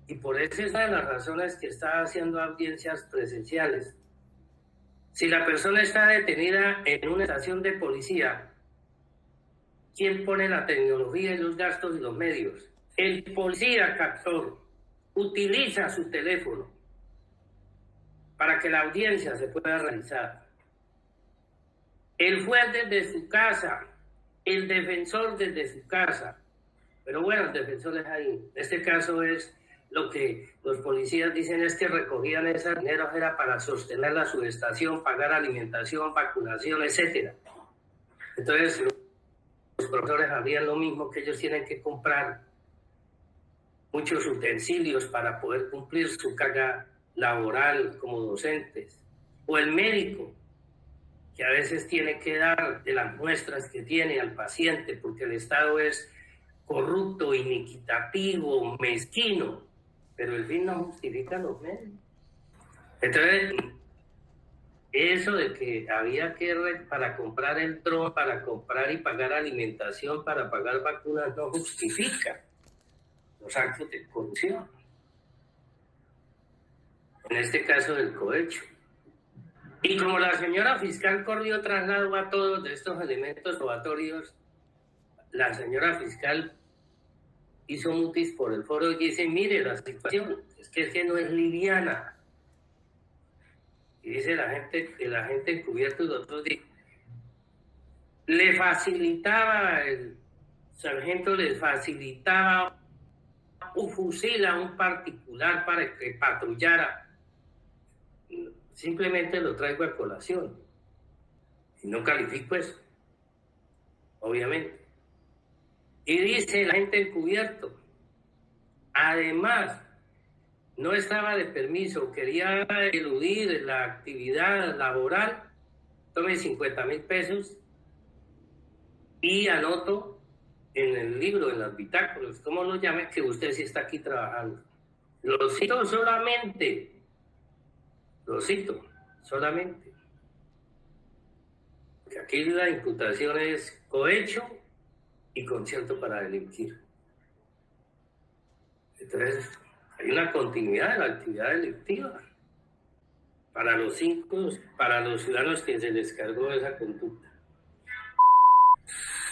Y por eso es una de las razones que está haciendo audiencias presenciales. Si la persona está detenida en una estación de policía, ¿quién pone la tecnología y los gastos y los medios? El policía captor utiliza su teléfono para que la audiencia se pueda realizar. El juez desde su casa, el defensor desde su casa. Pero bueno, el defensor es ahí. En este caso es lo que los policías dicen, es que recogían ese dinero era para sostener la subestación, pagar alimentación, vacunación, etcétera. Entonces, los profesores harían lo mismo, que ellos tienen que comprar muchos utensilios para poder cumplir su carga laboral como docentes. O el médico, que a veces tiene que dar de las muestras que tiene al paciente, porque el Estado es corrupto, iniquitativo, mezquino, pero el fin no justifica los medios. Entonces, eso de que había que para comprar el dron, para comprar y pagar alimentación, para pagar vacunas, no justifica los actos de corrupción. En este caso del cohecho. Y como la señora fiscal corrió traslado a todos de estos elementos probatorios, la señora fiscal hizo mutis por el foro y dice, mire, la situación es que no es liviana. Y dice el agente encubierto y los otros días, el sargento le facilitaba un fusil a un particular para que patrullara. Simplemente lo traigo a colación. Y no califico eso, obviamente. Y dice el agente encubierto, además, no estaba de permiso, quería eludir la actividad laboral, tome 50,000 pesos y anoto en el libro, en los bitácoros, como lo llame, que usted sí está aquí trabajando. Lo cito solamente. Porque aquí la imputación es cohecho y concierto para delinquir. Entonces, hay una continuidad de la actividad delictiva para los ciudadanos que se les cargó esa conducta.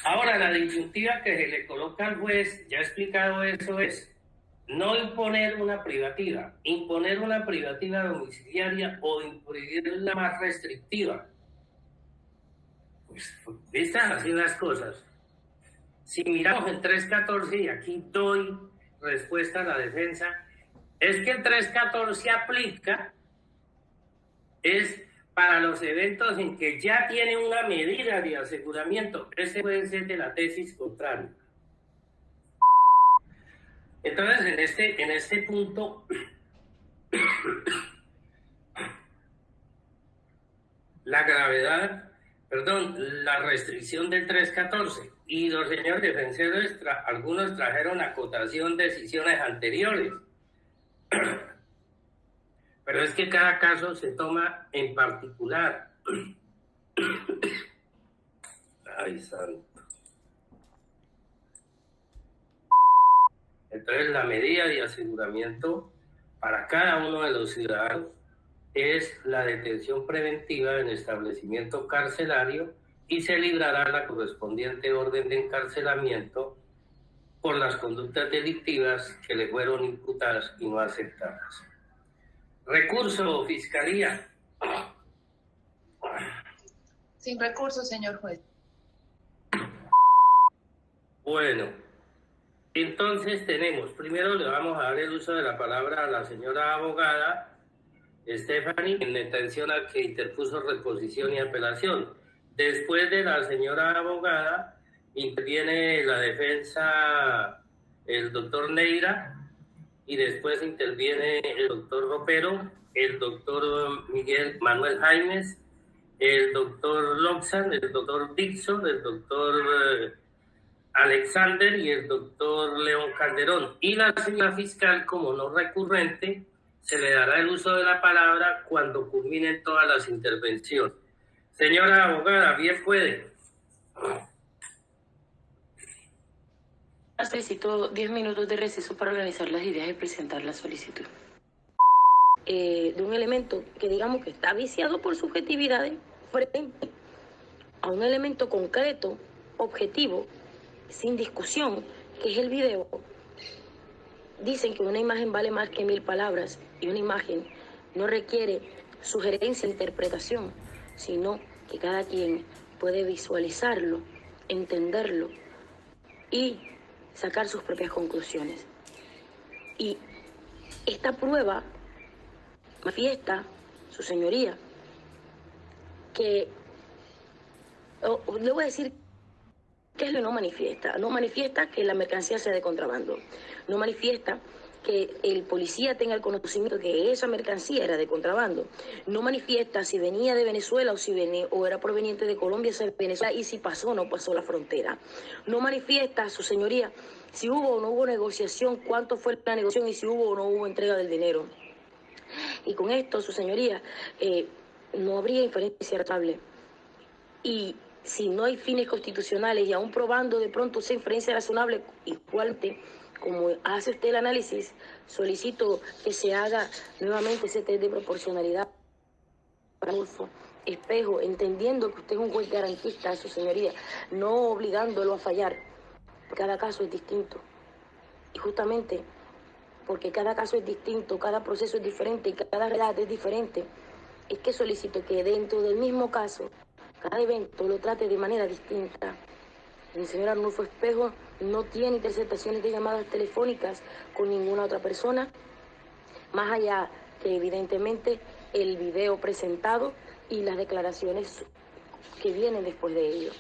Ahora, la disyuntiva que se le coloca al juez, ya he explicado eso, es no imponer una privativa, imponer una privativa domiciliaria o imponer una más restrictiva. Pues, vistas así las cosas. Si miramos el 314, y aquí doy respuesta a la defensa, es que el 314 aplica, es para los eventos en que ya tiene una medida de aseguramiento. Ese puede ser de la tesis contraria. Entonces, en este punto, la restricción del 314, y los señores defensores, algunos trajeron acotación de decisiones anteriores, pero es que cada caso se toma en particular. Ay, santo. Entonces, la medida de aseguramiento para cada uno de los ciudadanos es la detención preventiva en establecimiento carcelario y se librará la correspondiente orden de encarcelamiento por las conductas delictivas que le fueron imputadas y no aceptadas. Recurso, Fiscalía. Sin recursos, señor juez. Bueno, entonces primero le vamos a dar el uso de la palabra a la señora abogada Stephanie, en atención a que interpuso reposición y apelación. Después de la señora abogada, interviene la defensa, el doctor Neira, y después interviene el doctor Ropero, el doctor Miguel Manuel Jaimes, el doctor Loxan, el doctor Dixon, el doctor Alexander y el doctor León Calderón. Y la señora fiscal, como no recurrente, se le dará el uso de la palabra cuando culminen todas las intervenciones. Señora abogada, bien puede. Solicito 10 minutos de receso para organizar las ideas y presentar la solicitud. de un elemento que digamos que está viciado por subjetividades frente a un elemento concreto, objetivo, sin discusión, que es el video. Dicen que una imagen vale más que 1000 palabras y una imagen no requiere sugerencia e interpretación, sino que cada quien puede visualizarlo, entenderlo y sacar sus propias conclusiones. Y esta prueba manifiesta, su señoría, que, le voy a decir qué es lo que no manifiesta. No manifiesta que la mercancía sea de contrabando. No manifiesta que el policía tenga el conocimiento de que esa mercancía era de contrabando. No manifiesta si venía de Venezuela o era proveniente de Colombia, o Venezuela, y si pasó o no pasó la frontera. No manifiesta, su señoría, si hubo o no hubo negociación, cuánto fue la negociación y si hubo o no hubo entrega del dinero. Y con esto, su señoría, no habría inferencia razonable. Y si no hay fines constitucionales y aún probando de pronto esa inferencia razonable, igualmente, como hace usted el análisis, solicito que se haga nuevamente ese test de proporcionalidad para Arnulfo Espejo, entendiendo que usted es un juez garantista, su señoría, no obligándolo a fallar. Cada caso es distinto. Y justamente porque cada caso es distinto, cada proceso es diferente y cada realidad es diferente, es que solicito que dentro del mismo caso, cada evento lo trate de manera distinta. El señor Arnulfo Espejo no tiene interceptaciones de llamadas telefónicas con ninguna otra persona, más allá que evidentemente el video presentado y las declaraciones que vienen después de ello.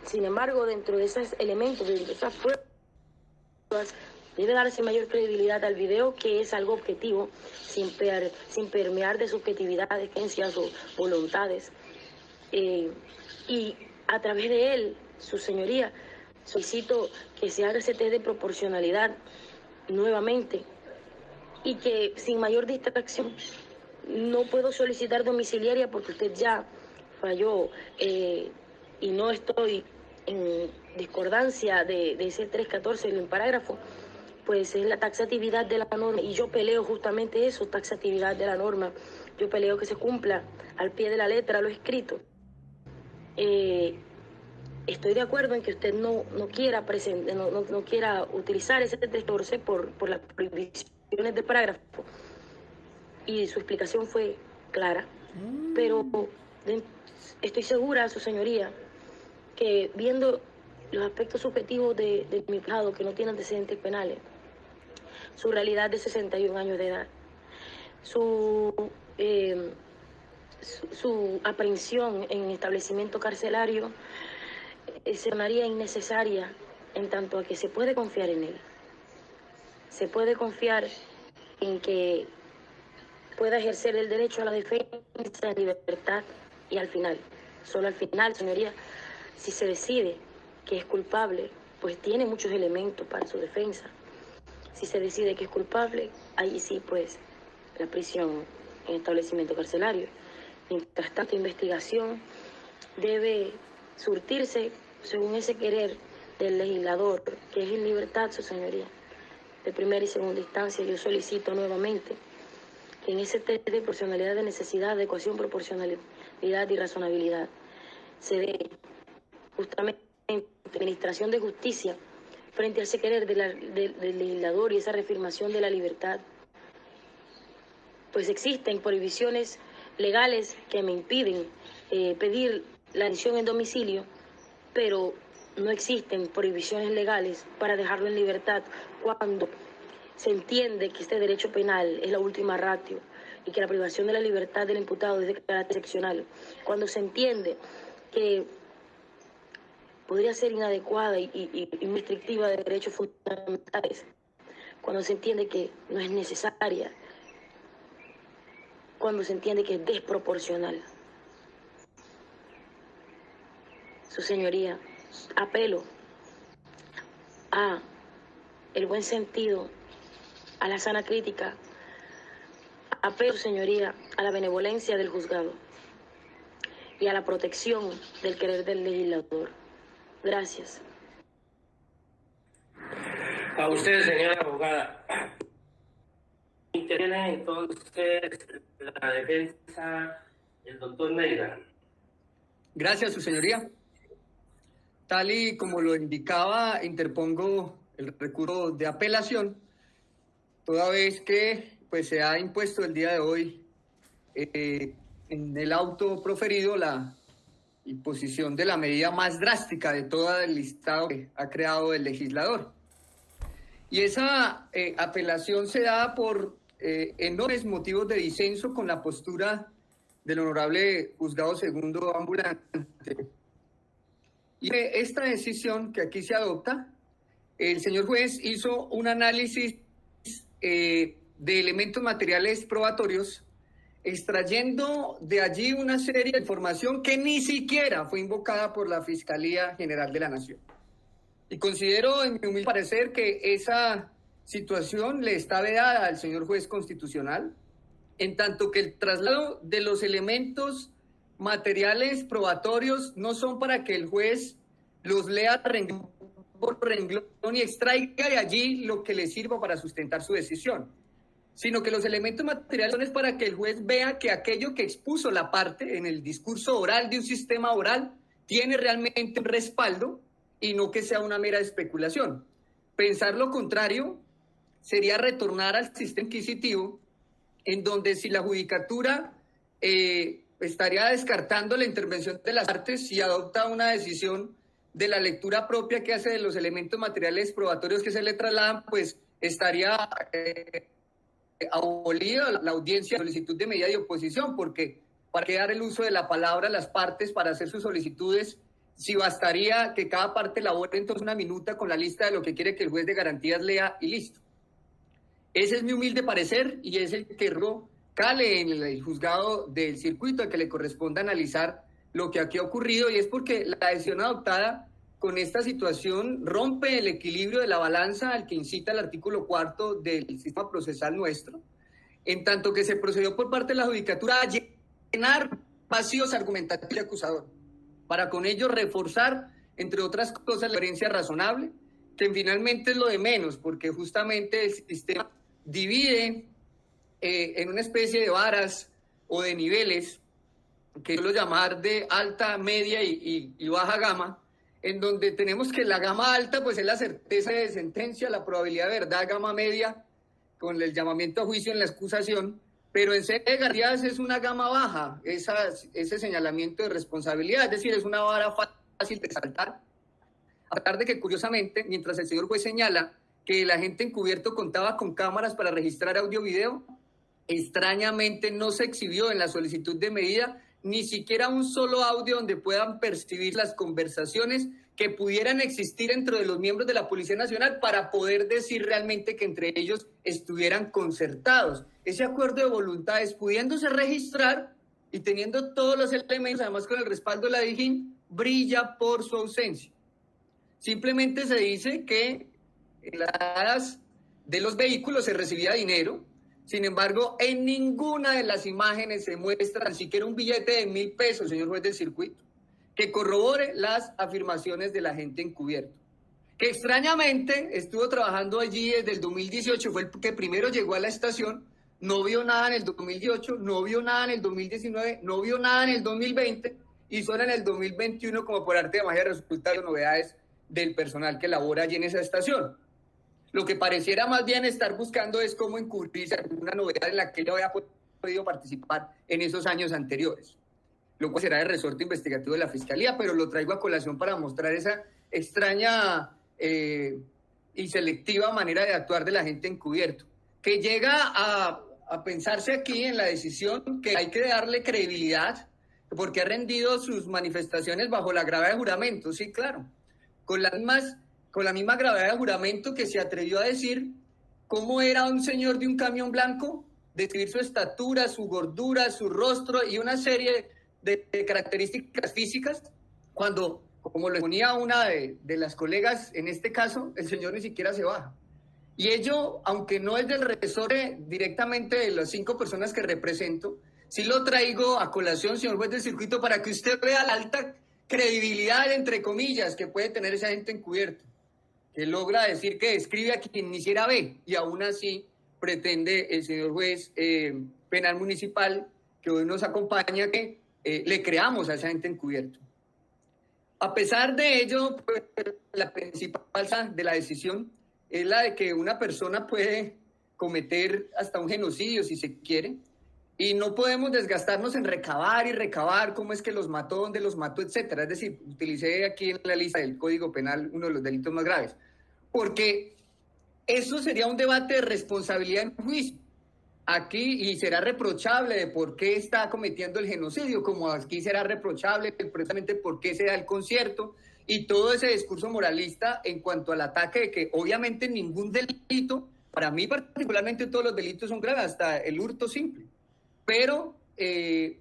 Sin embargo, dentro de esos elementos, dentro de esas pruebas, debe darse mayor credibilidad al video, que es algo objetivo, sin permear de subjetividades, creencias o voluntades. Y a través de él, su señoría, solicito que se haga ese test de proporcionalidad nuevamente y que sin mayor distracción, no puedo solicitar domiciliaria porque usted ya falló y no estoy en discordancia de ese 314 del parágrafo, pues es la taxatividad de la norma y yo peleo justamente eso, taxatividad de la norma. Yo peleo que se cumpla al pie de la letra lo escrito. Estoy de acuerdo en que usted no quiera utilizar ese 314 por las prohibiciones del parágrafo y su explicación fue clara, pero estoy segura, su señoría, que viendo los aspectos subjetivos de mi pasado, que no tiene antecedentes penales, su realidad de 61 años de edad, su aprehensión en establecimiento carcelario se tornaría innecesaria en tanto a que se puede confiar en él. Se puede confiar en que pueda ejercer el derecho a la defensa en libertad y al final, solo al final, señoría, si se decide que es culpable, pues tiene muchos elementos para su defensa. Si se decide que es culpable, ahí sí, pues, la prisión en establecimiento carcelario. Mientras tanto, investigación debe surtirse según ese querer del legislador, que es en libertad, su señoría. De primera y segunda instancia, yo solicito nuevamente que en ese test de proporcionalidad, de necesidad, adecuación, proporcionalidad y razonabilidad se dé justamente administración de justicia frente a ese querer del legislador y esa reafirmación de la libertad. Pues existen prohibiciones legales que me impiden pedir la detención en domicilio, pero no existen prohibiciones legales para dejarlo en libertad cuando se entiende que este derecho penal es la última ratio y que la privación de la libertad del imputado es de carácter excepcional. Cuando se entiende que podría ser inadecuada y muy restrictiva de derechos fundamentales, cuando se entiende que no es necesaria, cuando se entiende que es desproporcional. Su señoría, apelo a el buen sentido, a la sana crítica, apelo, señoría, a la benevolencia del juzgado y a la protección del querer del legislador. Gracias. A usted, señora abogada, Interviene entonces la defensa del doctor Neira. Gracias, su señoría. Tal y como lo indicaba, interpongo el recurso de apelación, toda vez que pues, se ha impuesto el día de hoy en el auto proferido la imposición de la medida más drástica de todo el listado que ha creado el legislador. Y esa apelación se da por enormes motivos de disenso con la postura del honorable juzgado segundo ambulante. Y esta decisión que aquí se adopta, el señor juez hizo un análisis de elementos materiales probatorios, extrayendo de allí una serie de información que ni siquiera fue invocada por la Fiscalía General de la Nación. Y considero, en mi humilde parecer, que esa situación le está vedada al señor juez constitucional, en tanto que el traslado de los elementos materiales probatorios no son para que el juez los lea renglón por renglón y extraiga de allí lo que le sirva para sustentar su decisión, sino que los elementos materiales son para que el juez vea que aquello que expuso la parte en el discurso oral de un sistema oral tiene realmente un respaldo y no que sea una mera especulación. Pensar lo contrario sería retornar al sistema inquisitivo, en donde si la judicatura estaría descartando la intervención de las partes y adopta una decisión de la lectura propia que hace de los elementos materiales probatorios que se le trasladan, pues estaría abolida la audiencia de solicitud de medida de oposición, porque para qué dar el uso de la palabra a las partes para hacer sus solicitudes, si bastaría que cada parte elabore entonces una minuta con la lista de lo que quiere que el juez de garantías lea y listo. Ese es mi humilde parecer y es el que cale en el juzgado del circuito al que le corresponde analizar lo que aquí ha ocurrido, y es porque la decisión adoptada con esta situación rompe el equilibrio de la balanza al que incita el artículo 4 del sistema procesal nuestro, en tanto que se procedió por parte de la judicatura a llenar vacíos argumentativos del acusador, para con ello reforzar, entre otras cosas, la herencia razonable, que finalmente es lo de menos, porque justamente el sistema divide en una especie de varas o de niveles, que yo lo llamar de alta, media y baja gama, en donde tenemos que la gama alta pues es la certeza de sentencia, la probabilidad de verdad, gama media, con el llamamiento a juicio en la excusación, pero en serie de garantías es una gama baja, ese señalamiento de responsabilidad, es decir, es una vara fácil de saltar, a pesar de que curiosamente, mientras el señor juez señala que el agente encubierto contaba con cámaras para registrar audio-video, extrañamente no se exhibió en la solicitud de medida ni siquiera un solo audio donde puedan percibir las conversaciones que pudieran existir dentro de los miembros de la Policía Nacional para poder decir realmente que entre ellos estuvieran concertados. Ese acuerdo de voluntades, pudiéndose registrar y teniendo todos los elementos, además con el respaldo de la DIJÍN, brilla por su ausencia. Simplemente se dice que en las de los vehículos se recibía dinero. Sin embargo, en ninguna de las imágenes se muestra ni siquiera un billete de 1,000 pesos, señor juez del circuito, que corrobore las afirmaciones del agente encubierto, que extrañamente estuvo trabajando allí desde el 2018, fue el que primero llegó a la estación, no vio nada en el 2018, no vio nada en el 2019, no vio nada en el 2020, y solo en el 2021, como por arte de magia, resultan novedades del personal que labora allí en esa estación. Lo que pareciera más bien estar buscando es cómo encubrirse alguna novedad en la que él había podido participar en esos años anteriores, lo cual será el resorte investigativo de la Fiscalía, pero lo traigo a colación para mostrar esa extraña y selectiva manera de actuar del agente encubierto, que llega a pensarse aquí en la decisión que hay que darle credibilidad, porque ha rendido sus manifestaciones bajo la gravedad de juramento, sí, claro, con la misma gravedad de juramento que se atrevió a decir cómo era un señor de un camión blanco, describir su estatura, su gordura, su rostro y una serie de características físicas, cuando, como lo ponía una de las colegas, en este caso, el señor ni siquiera se baja. Y ello, aunque no es del resorte directamente de las 5 personas que represento, sí lo traigo a colación, señor juez del circuito, para que usted vea la alta credibilidad, entre comillas, que puede tener ese agente encubierto, que logra decir que describe a quien ni siquiera ve y aún así pretende el señor juez penal municipal que hoy nos acompaña que le creamos a esa gente encubierto. A pesar de ello, pues, la principal falsa de la decisión es la de que una persona puede cometer hasta un genocidio si se quiere, y no podemos desgastarnos en recabar y recabar cómo es que los mató, dónde los mató, etcétera. Es decir, utilicé aquí en la lista del Código Penal uno de los delitos más graves, porque eso sería un debate de responsabilidad en juicio. Aquí, y será reprochable de por qué está cometiendo el genocidio, como aquí será reprochable precisamente por qué se da el concierto, y todo ese discurso moralista en cuanto al ataque de que obviamente ningún delito, para mí particularmente todos los delitos son graves, hasta el hurto simple, pero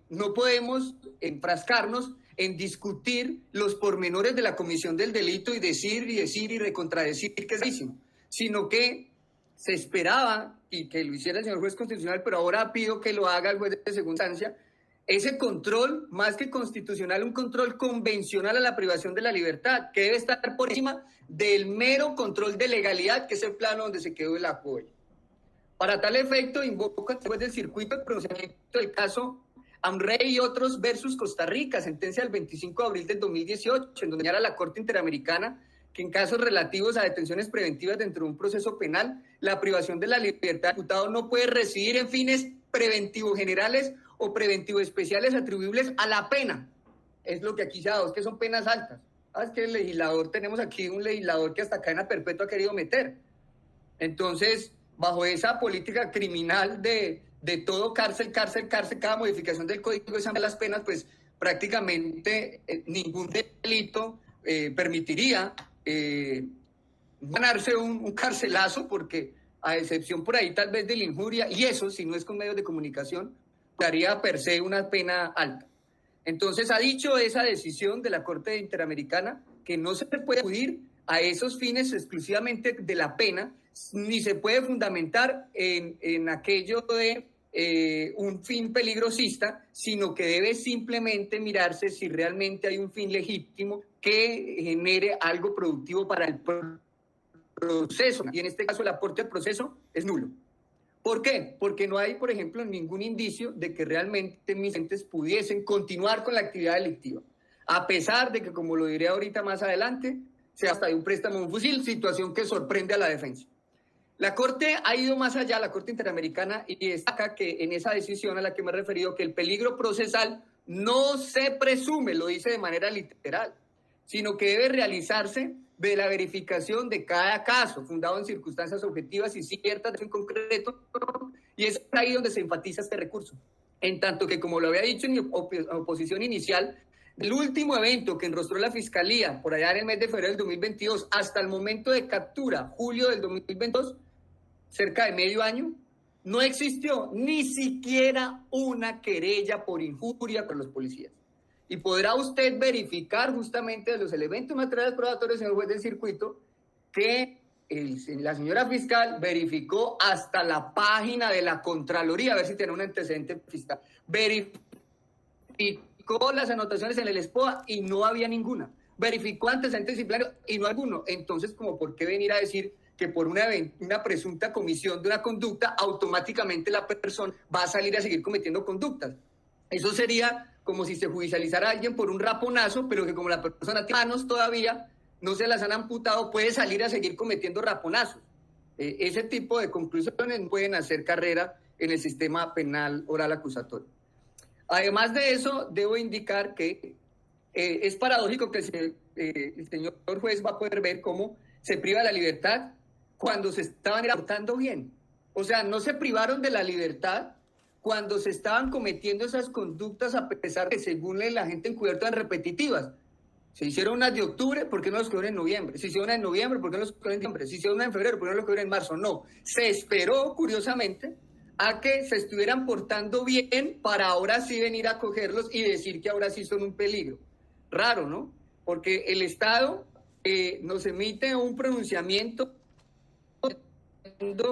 no podemos enfrascarnos en discutir los pormenores de la comisión del delito y decir y recontradecir que es gravísimo, sino que se esperaba, y que lo hiciera el señor juez constitucional, pero ahora pido que lo haga el juez de segunda instancia, ese control, más que constitucional, un control convencional a la privación de la libertad, que debe estar por encima del mero control de legalidad, que es el plano donde se quedó el apoyo. Para tal efecto, invoco después del circuito de pronunciamiento del caso Amrey y otros versus Costa Rica, sentencia del 25 de abril del 2018, en donde señala la Corte Interamericana que en casos relativos a detenciones preventivas dentro de un proceso penal, la privación de la libertad del imputado no puede residir en fines preventivos generales o preventivos especiales atribuibles a la pena. Es lo que aquí se ha dado, es que son penas altas. Es que el legislador, tenemos aquí un legislador que hasta cadena perpetua ha querido meter. Entonces, bajo esa política criminal de todo cárcel, cada modificación del código de las penas, pues prácticamente ningún delito permitiría ganarse un carcelazo, porque a excepción por ahí tal vez de la injuria, y eso si no es con medios de comunicación, daría per se una pena alta. Entonces ha dicho esa decisión de la Corte Interamericana que no se puede acudir a esos fines exclusivamente de la pena, ni se puede fundamentar en aquello de un fin peligrosista, sino que debe simplemente mirarse si realmente hay un fin legítimo que genere algo productivo para el proceso. Y en este caso el aporte al proceso es nulo. ¿Por qué? Porque no hay, por ejemplo, ningún indicio de que realmente mis entes pudiesen continuar con la actividad delictiva, a pesar de que, como lo diré ahorita más adelante, sea hasta de un préstamo de un fusil, situación que sorprende a la defensa. La Corte ha ido más allá, la Corte Interamericana, y destaca que en esa decisión a la que me he referido, que el peligro procesal no se presume, lo dice de manera literal, sino que debe realizarse de la verificación de cada caso, fundado en circunstancias objetivas y ciertas en concreto, y es ahí donde se enfatiza este recurso. En tanto que, como lo había dicho en mi oposición inicial, el último evento que enrostró la Fiscalía, por allá en el mes de febrero del 2022, hasta el momento de captura, julio del 2022, cerca de medio año, no existió ni siquiera una querella por injuria por los policías. Y podrá usted verificar justamente de los elementos materiales probatorios, señor juez del circuito, que la señora fiscal verificó hasta la página de la Contraloría, a ver si tiene un antecedente fiscal, verificó las anotaciones en el SPOA y no había ninguna, verificó antecedentes disciplinarios y no alguno. Entonces, ¿como por qué venir a decir que por una presunta comisión de una conducta, automáticamente la persona va a salir a seguir cometiendo conductas? Eso sería como si se judicializara a alguien por un raponazo, pero que como la persona tiene manos todavía, no se las han amputado, puede salir a seguir cometiendo raponazos. Ese tipo de conclusiones pueden hacer carrera en el sistema penal oral acusatorio. Además de eso, debo indicar que es paradójico que el señor juez va a poder ver cómo se priva la libertad cuando se estaban portando bien. O sea, no se privaron de la libertad cuando se estaban cometiendo esas conductas, a pesar de que según la gente encubierta eran repetitivas. Se hicieron unas de octubre, ¿por qué no los cogieron en noviembre? Se hicieron unas en noviembre, ¿por qué no los cogieron en diciembre? Se hicieron unas en febrero, ¿por qué no los cogieron en marzo? No, se esperó, curiosamente, a que se estuvieran portando bien para ahora sí venir a cogerlos y decir que ahora sí son un peligro. Raro, ¿no? Porque el Estado nos emite un pronunciamiento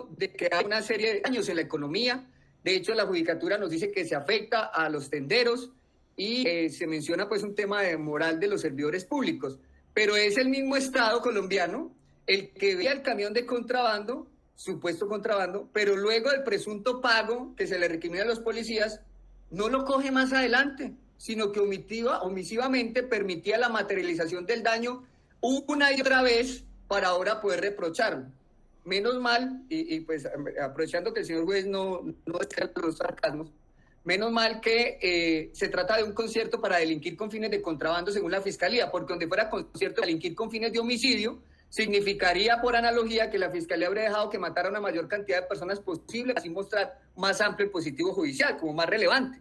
de que hay una serie de daños en la economía. De hecho, la judicatura nos dice que se afecta a los tenderos y se menciona pues un tema de moral de los servidores públicos. Pero es el mismo Estado colombiano el que ve al camión de contrabando supuesto contrabando, pero luego del presunto pago que se le recrimina a los policías, no lo coge más adelante, sino que omisivamente permitía la materialización del daño una y otra vez para ahora poder reprocharlo. Menos mal, y pues aprovechando que el señor juez no descarta los sarcasmos, menos mal que se trata de un concierto para delinquir con fines de contrabando según la Fiscalía, porque donde fuera concierto de delinquir con fines de homicidio, significaría por analogía que la Fiscalía habría dejado que matara a una mayor cantidad de personas posible, así mostrar más amplio el positivo judicial, como más relevante.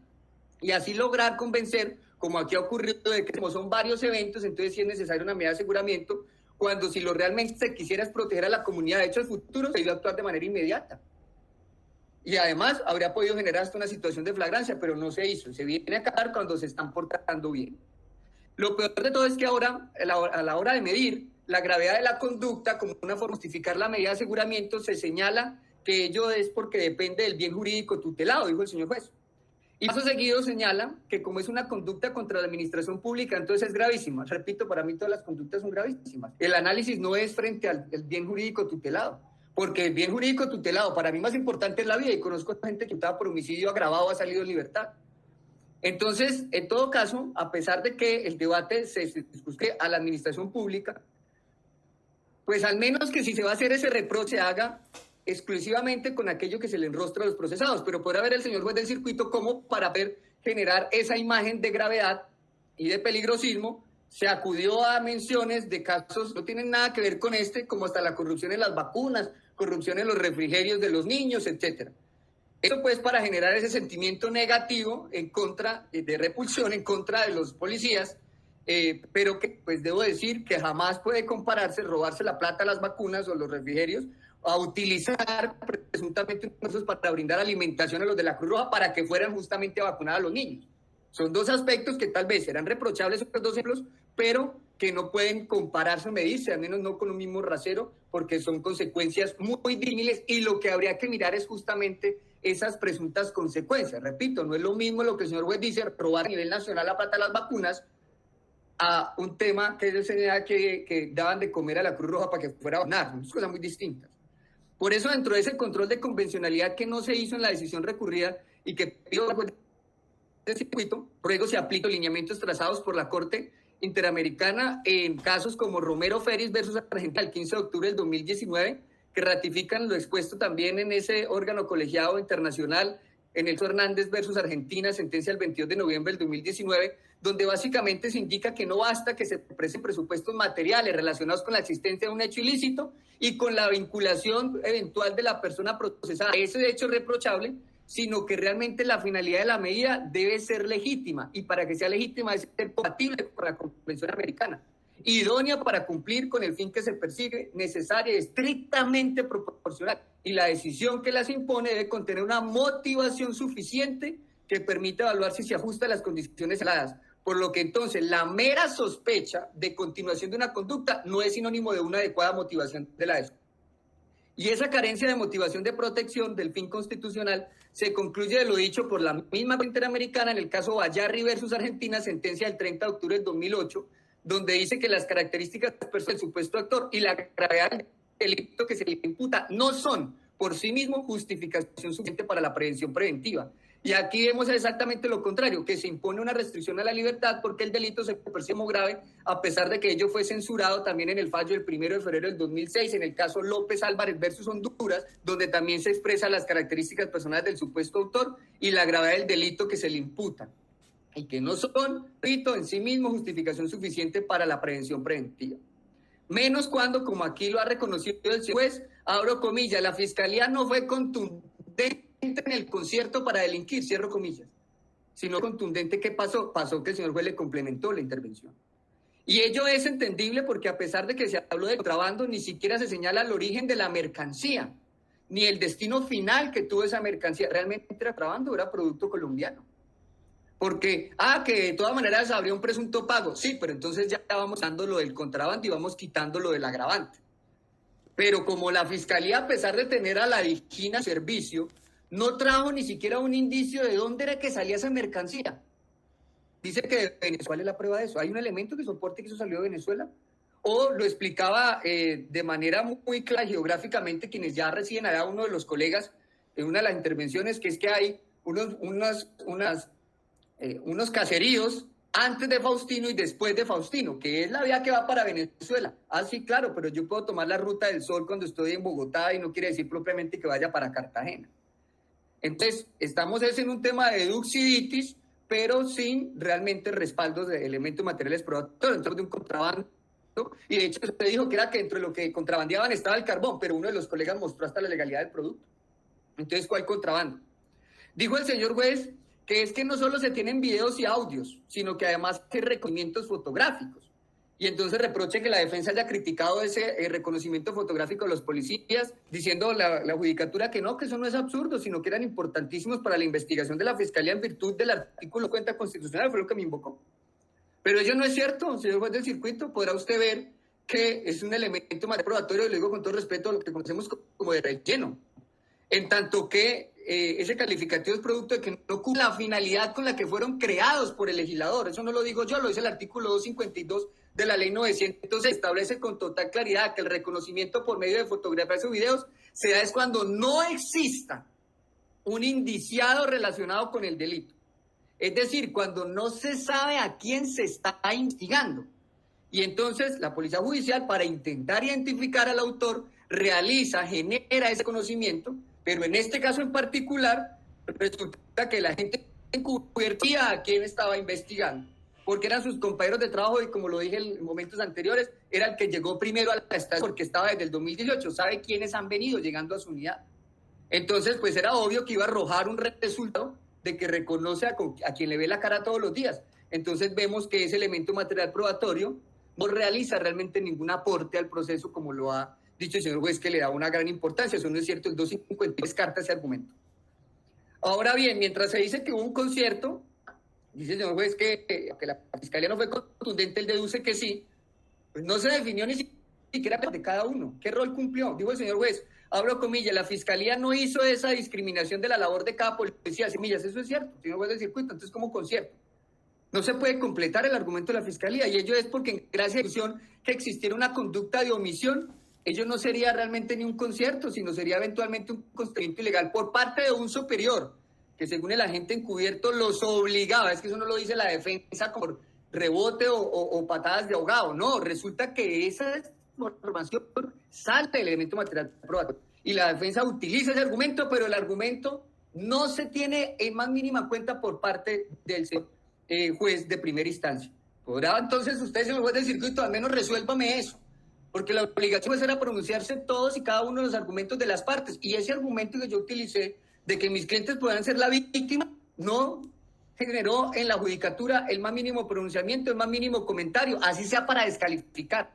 Y así lograr convencer, como aquí ha ocurrido, de que como son varios eventos, entonces sí es necesaria una medida de aseguramiento, cuando si lo realmente se quisiera es proteger a la comunidad. De hecho, el futuro se iba a actuar de manera inmediata. Y además habría podido generar hasta una situación de flagrancia, pero no se hizo. Se viene a acabar cuando se están portando bien. Lo peor de todo es que ahora, a la hora de medir la gravedad de la conducta como una forma de justificar la medida de aseguramiento, se señala que ello es porque depende del bien jurídico tutelado, dijo el señor juez. Y paso seguido señala que como es una conducta contra la administración pública, entonces es gravísima. Repito, para mí todas las conductas son gravísimas. El análisis no es frente al bien jurídico tutelado, porque el bien jurídico tutelado para mí más importante es la vida, y conozco a gente que estaba por homicidio agravado ha salido en libertad. Entonces, en todo caso, a pesar de que el debate se discute a la administración pública, pues al menos que si se va a hacer ese reproche se haga exclusivamente con aquello que se le enrostra a los procesados, pero podrá ver el señor juez del circuito cómo para poder generar esa imagen de gravedad y de peligrosismo se acudió a menciones de casos que no tienen nada que ver con como hasta la corrupción en las vacunas, corrupción en los refrigerios de los niños, etcétera. Eso pues para generar ese sentimiento negativo en contra, de repulsión en contra de los policías, pero que pues debo decir que jamás puede compararse robarse la plata a las vacunas o los refrigerios a utilizar presuntamente recursos para brindar alimentación a los de la Cruz Roja para que fueran justamente a vacunar a los niños. Son dos aspectos que tal vez serán reprochables esos dos ejemplos, pero que no pueden compararse o medirse, al menos no con un mismo rasero, porque son consecuencias muy disímiles y lo que habría que mirar es justamente esas presuntas consecuencias. Repito, no es lo mismo lo que el señor juez dice, robar a nivel nacional la plata de las vacunas, a un tema que es que daban de comer a la Cruz Roja para que fuera a vacunar. Son cosas muy distintas. Por eso, dentro de ese control de convencionalidad que no se hizo en la decisión recurrida y que pidió el circuito, luego se aplican lineamientos trazados por la Corte Interamericana en casos como Romero Ferris versus Argentina el 15 de octubre del 2019, que ratifican lo expuesto también en ese órgano colegiado internacional, en el Hernández versus Argentina, sentencia del 22 de noviembre del 2019, donde básicamente se indica que no basta que se presenten presupuestos materiales relacionados con la existencia de un hecho ilícito y con la vinculación eventual de la persona procesada a ese hecho reprochable, sino que realmente la finalidad de la medida debe ser legítima, y para que sea legítima debe ser compatible con la Convención Americana, idónea para cumplir con el fin que se persigue, necesaria y estrictamente proporcional, y la decisión que las impone debe contener una motivación suficiente que permita evaluar si se ajusta a las condiciones dadas, por lo que entonces la mera sospecha de continuación de una conducta no es sinónimo de una adecuada motivación de la decisión. Y esa carencia de motivación de protección del fin constitucional se concluye de lo dicho por la misma Corte Interamericana en el caso Bayarri versus Argentina, sentencia del 30 de octubre del 2008, donde dice que las características del supuesto actor y la gravedad del delito que se le imputa no son por sí mismo justificación suficiente para la prevención preventiva. Y aquí vemos exactamente lo contrario, que se impone una restricción a la libertad porque el delito se percibe como grave, a pesar de que ello fue censurado también en el fallo del 1 de febrero del 2006, en el caso López Álvarez versus Honduras, donde también se expresan las características personales del supuesto autor y la gravedad del delito que se le imputa, y que no son, repito, en sí mismo justificación suficiente para la prevención preventiva. Menos cuando, como aquí lo ha reconocido el juez, abro comillas, la Fiscalía no fue contundente en el concierto para delinquir, cierro comillas, sino contundente. ¿Qué pasó? Pasó que el señor juez le complementó la intervención. Y ello es entendible porque a pesar de que se habló de contrabando, ni siquiera se señala el origen de la mercancía, ni el destino final que tuvo esa mercancía. Realmente era contrabando, era producto colombiano. Porque, que de todas maneras habría un presunto pago. Sí, pero entonces ya vamos dando lo del contrabando y vamos quitando lo del agravante. Pero como la Fiscalía, a pesar de tener a la Vigina en servicio, no trajo ni siquiera un indicio de dónde era que salía esa mercancía. Dice que de Venezuela es la prueba de eso. ¿Hay un elemento que soporte que eso salió de Venezuela? o lo explicaba de manera muy clara geográficamente quienes ya residen allá, uno de los colegas en una de las intervenciones, que es que hay unos caseríos antes de Faustino y después de Faustino, que es la vía que va para Venezuela. Ah, sí, claro, pero yo puedo tomar la Ruta del Sol cuando estoy en Bogotá y no quiere decir propiamente que vaya para Cartagena. Entonces, estamos en un tema de duxiditis, pero sin realmente respaldos de elementos materiales probatorios, dentro de un contrabando. Y de hecho, usted dijo que era que dentro de lo que contrabandeaban estaba el carbón, pero uno de los colegas mostró hasta la legalidad del producto. Entonces, ¿cuál contrabando? Dijo el señor juez que es que no solo se tienen videos y audios, sino que además hay reconocimientos fotográficos. Y entonces reproche que la defensa haya criticado ese reconocimiento fotográfico de los policías, diciendo la judicatura que no, que eso no es absurdo, sino que eran importantísimos para la investigación de la Fiscalía en virtud del artículo 50 constitucional, fue lo que me invocó. Pero ello no es cierto, señor juez del circuito, podrá usted ver que es un elemento más probatorio, y lo digo con todo respeto a lo que conocemos como de relleno, en tanto que ese calificativo es producto de que no cumple la finalidad con la que fueron creados por el legislador. Eso no lo digo yo, lo dice el artículo 252 de la ley 900, establece con total claridad que el reconocimiento por medio de fotografías o videos se da es cuando no exista un indiciado relacionado con el delito. Es decir, cuando no se sabe a quién se está investigando. Y entonces la Policía Judicial, para intentar identificar al autor, genera ese conocimiento, pero en este caso en particular, resulta que la gente encubiertía a quién estaba investigando, porque eran sus compañeros de trabajo y, como lo dije en momentos anteriores, era el que llegó primero a la estación porque estaba desde el 2018, sabe quiénes han venido llegando a su unidad. Entonces, pues era obvio que iba a arrojar un resultado de que reconoce a quien le ve la cara todos los días. Entonces vemos que ese elemento material probatorio no realiza realmente ningún aporte al proceso, como lo ha dicho el señor juez, que le da una gran importancia. Eso no es cierto, el 250 descarta ese argumento. Ahora bien, mientras se dice que hubo un concierto, dice el señor juez que la Fiscalía no fue contundente, él deduce que sí, pues no se definió ni siquiera de cada uno. ¿Qué rol cumplió? Dijo el señor juez, abro comillas, la Fiscalía no hizo esa discriminación de la labor de cada policía, semillas, eso es cierto, señor juez del circuito, entonces como concierto. No se puede completar el argumento de la Fiscalía, y ello es porque en gracia de discusión que existiera una conducta de omisión, ello no sería realmente ni un concierto, sino sería eventualmente un constreñimiento ilegal por parte de un superior, que según el agente encubierto los obligaba. Es que eso no lo dice la defensa por rebote o patadas de ahogado, no, resulta que esa información salta del elemento material probatorio, y la defensa utiliza ese argumento, pero el argumento no se tiene en más mínima cuenta por parte del juez de primera instancia. ¿Podrá entonces usted, señor juez del circuito, al menos resuélvame eso? Porque la obligación era pronunciarse todos y cada uno de los argumentos de las partes, y ese argumento que yo utilicé de que mis clientes puedan ser la víctima no generó en la judicatura el más mínimo pronunciamiento, el más mínimo comentario, así sea para descalificar.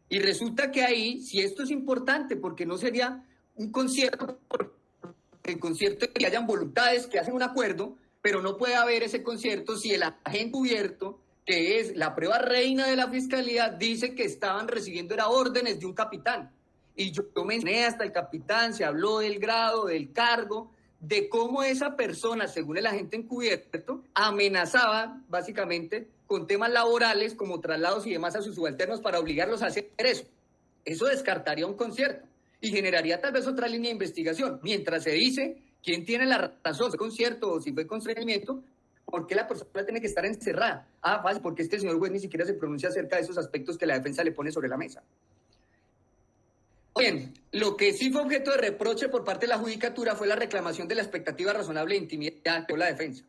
Y resulta que ahí, si esto es importante, porque no sería un concierto, el concierto es que hayan voluntades que hacen un acuerdo, pero no puede haber ese concierto si el agente encubierto, que es la prueba reina de la Fiscalía, dice que estaban recibiendo órdenes de un capitán. Y yo mencioné hasta el capitán, se habló del grado, del cargo, de cómo esa persona, según el agente encubierto, amenazaba básicamente con temas laborales como traslados y demás a sus subalternos para obligarlos a hacer eso. Eso descartaría un concierto y generaría tal vez otra línea de investigación. Mientras se dice quién tiene la razón, si fue concierto o si fue constreñimiento, ¿por qué la persona tiene que estar encerrada? Ah, fácil, porque este señor juez ni siquiera se pronuncia acerca de esos aspectos que la defensa le pone sobre la mesa. Bien, lo que sí fue objeto de reproche por parte de la judicatura fue la reclamación de la expectativa razonable de intimidad por la defensa.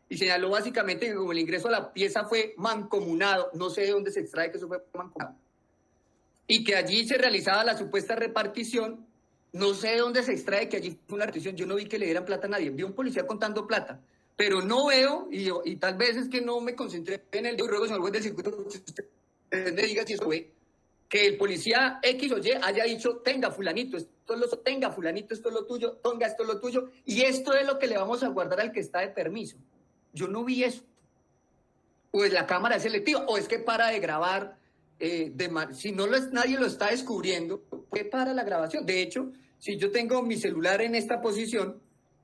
Y señaló básicamente que como el ingreso a la pieza fue mancomunado, no sé de dónde se extrae que eso fue mancomunado, y que allí se realizaba la supuesta repartición, no sé de dónde se extrae que allí fue una repartición, yo no vi que le dieran plata a nadie, vi a un policía contando plata, pero no veo, y tal vez es que no me concentré en el... Yo ruego, señor juez del circuito, usted me diga si eso fue, que el policía X o Y haya dicho, tenga fulanito, tenga fulanito, esto es lo tuyo, tenga esto es lo tuyo, y esto es lo que le vamos a guardar al que está de permiso. Yo no vi eso. O es la cámara es selectiva, o es que para de grabar, si no nadie lo está descubriendo, ¿qué para la grabación? De hecho, si yo tengo mi celular en esta posición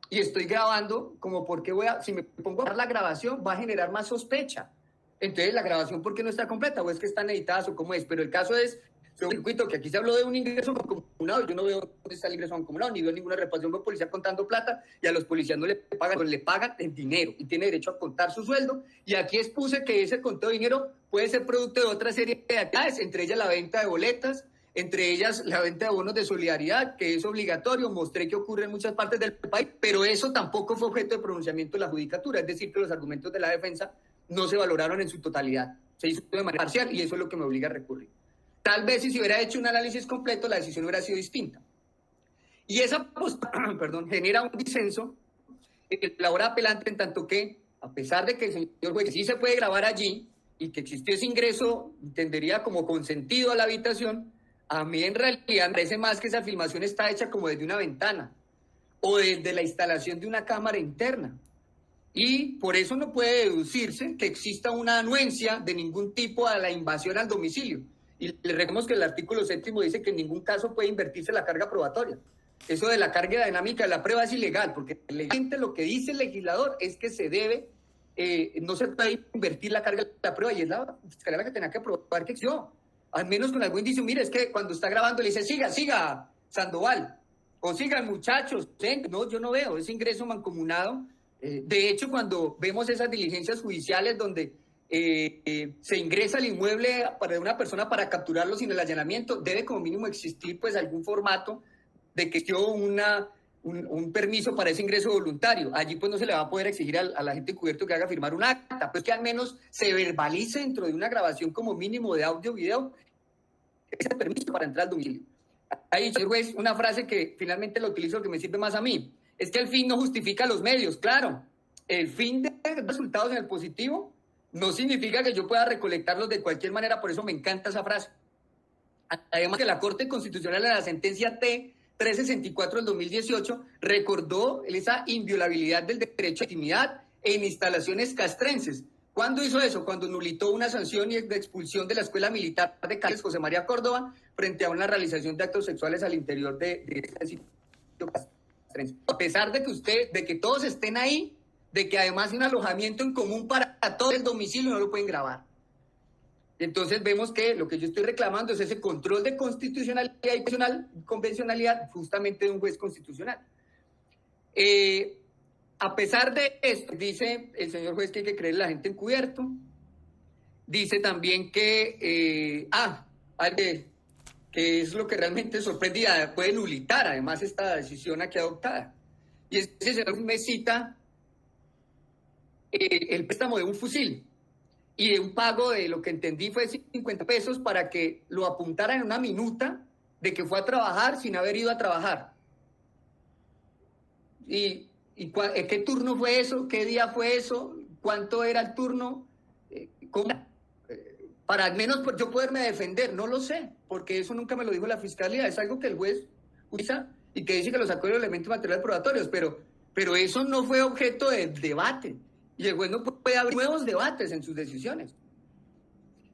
y estoy grabando, como porque si me pongo a grabar la grabación, va a generar más sospecha. Entonces, la grabación, ¿por qué no está completa? ¿O es que están editadas o cómo es? Pero el caso es, un circuito que aquí se habló de un ingreso mancomunado, yo no veo dónde está el ingreso mancomunado, ni veo ninguna repartición de policía contando plata, y a los policías no le pagan en dinero, y tiene derecho a contar su sueldo, y aquí expuse que ese conteo de dinero puede ser producto de otra serie de actividades, entre ellas la venta de boletas, entre ellas la venta de bonos de solidaridad, que es obligatorio, mostré que ocurre en muchas partes del país, pero eso tampoco fue objeto de pronunciamiento de la judicatura, es decir, que los argumentos de la defensa no se valoraron en su totalidad, se hizo de manera parcial y eso es lo que me obliga a recurrir. Tal vez si se hubiera hecho un análisis completo, la decisión hubiera sido distinta. Y esa postura, genera un disenso en la hora apelante, en tanto que, a pesar de que el señor juez sí se puede grabar allí y que existió ese ingreso, entendería como consentido a la habitación, a mí en realidad me parece más que esa filmación está hecha como desde una ventana o desde la instalación de una cámara interna. Y por eso no puede deducirse que exista una anuencia de ningún tipo a la invasión al domicilio. Y le recordamos que el artículo 7º dice que en ningún caso puede invertirse la carga probatoria. Eso de la carga dinámica de la prueba es ilegal, porque legalmente lo que dice el legislador es que se debe, no se puede invertir la carga de la prueba, y es la fiscalía la que tenía que probar que existió. Al menos con algún indicio, mire, es que cuando está grabando le dice, siga, Sandoval, o sigan muchachos, no, yo no veo ese ingreso mancomunado. De hecho, cuando vemos esas diligencias judiciales donde se ingresa al inmueble para una persona para capturarlo sin el allanamiento, debe como mínimo existir pues algún formato de que existió un permiso para ese ingreso voluntario. Allí pues no se le va a poder exigir al agente encubierto que haga firmar un acta, pues que al menos se verbalice dentro de una grabación como mínimo de audio o video ese permiso para entrar al domicilio. Ahí, señor juez, una frase que finalmente lo utilizo, que me sirve más a mí, es que el fin no justifica los medios. Claro, el fin de resultados en el positivo no significa que yo pueda recolectarlos de cualquier manera, por eso me encanta esa frase. Además que la Corte Constitucional en la sentencia T-364 del 2018 recordó esa inviolabilidad del derecho a intimidad en instalaciones castrenses. ¿Cuándo hizo eso? Cuando nulitó una sanción de expulsión de la Escuela Militar de Cali, José María Córdoba, frente a una realización de actos sexuales al interior de este sitio castrense. A pesar de que todos estén ahí, de que además hay un alojamiento en común para todo el domicilio, no lo pueden grabar. Entonces vemos que lo que yo estoy reclamando es ese control de constitucionalidad y convencionalidad justamente de un juez constitucional. A pesar de esto, dice el señor juez que hay que creerle a la gente encubierto, dice también que, que es lo que realmente sorprendía, puede nulitar además esta decisión aquí adoptada. Y ese señor me cita el préstamo de un fusil y de un pago de lo que entendí fue 50 pesos para que lo apuntara en una minuta de que fue a trabajar sin haber ido a trabajar. ¿Y qué turno fue eso? ¿Qué día fue eso? ¿Cuánto era el turno? ¿Cómo? Para al menos yo poderme defender, no lo sé, porque eso nunca me lo dijo la fiscalía, es algo que el juez usa y que dice que lo sacó de los elementos materiales probatorios, pero eso no fue objeto de debate. Y el juez no puede abrir nuevos debates en sus decisiones.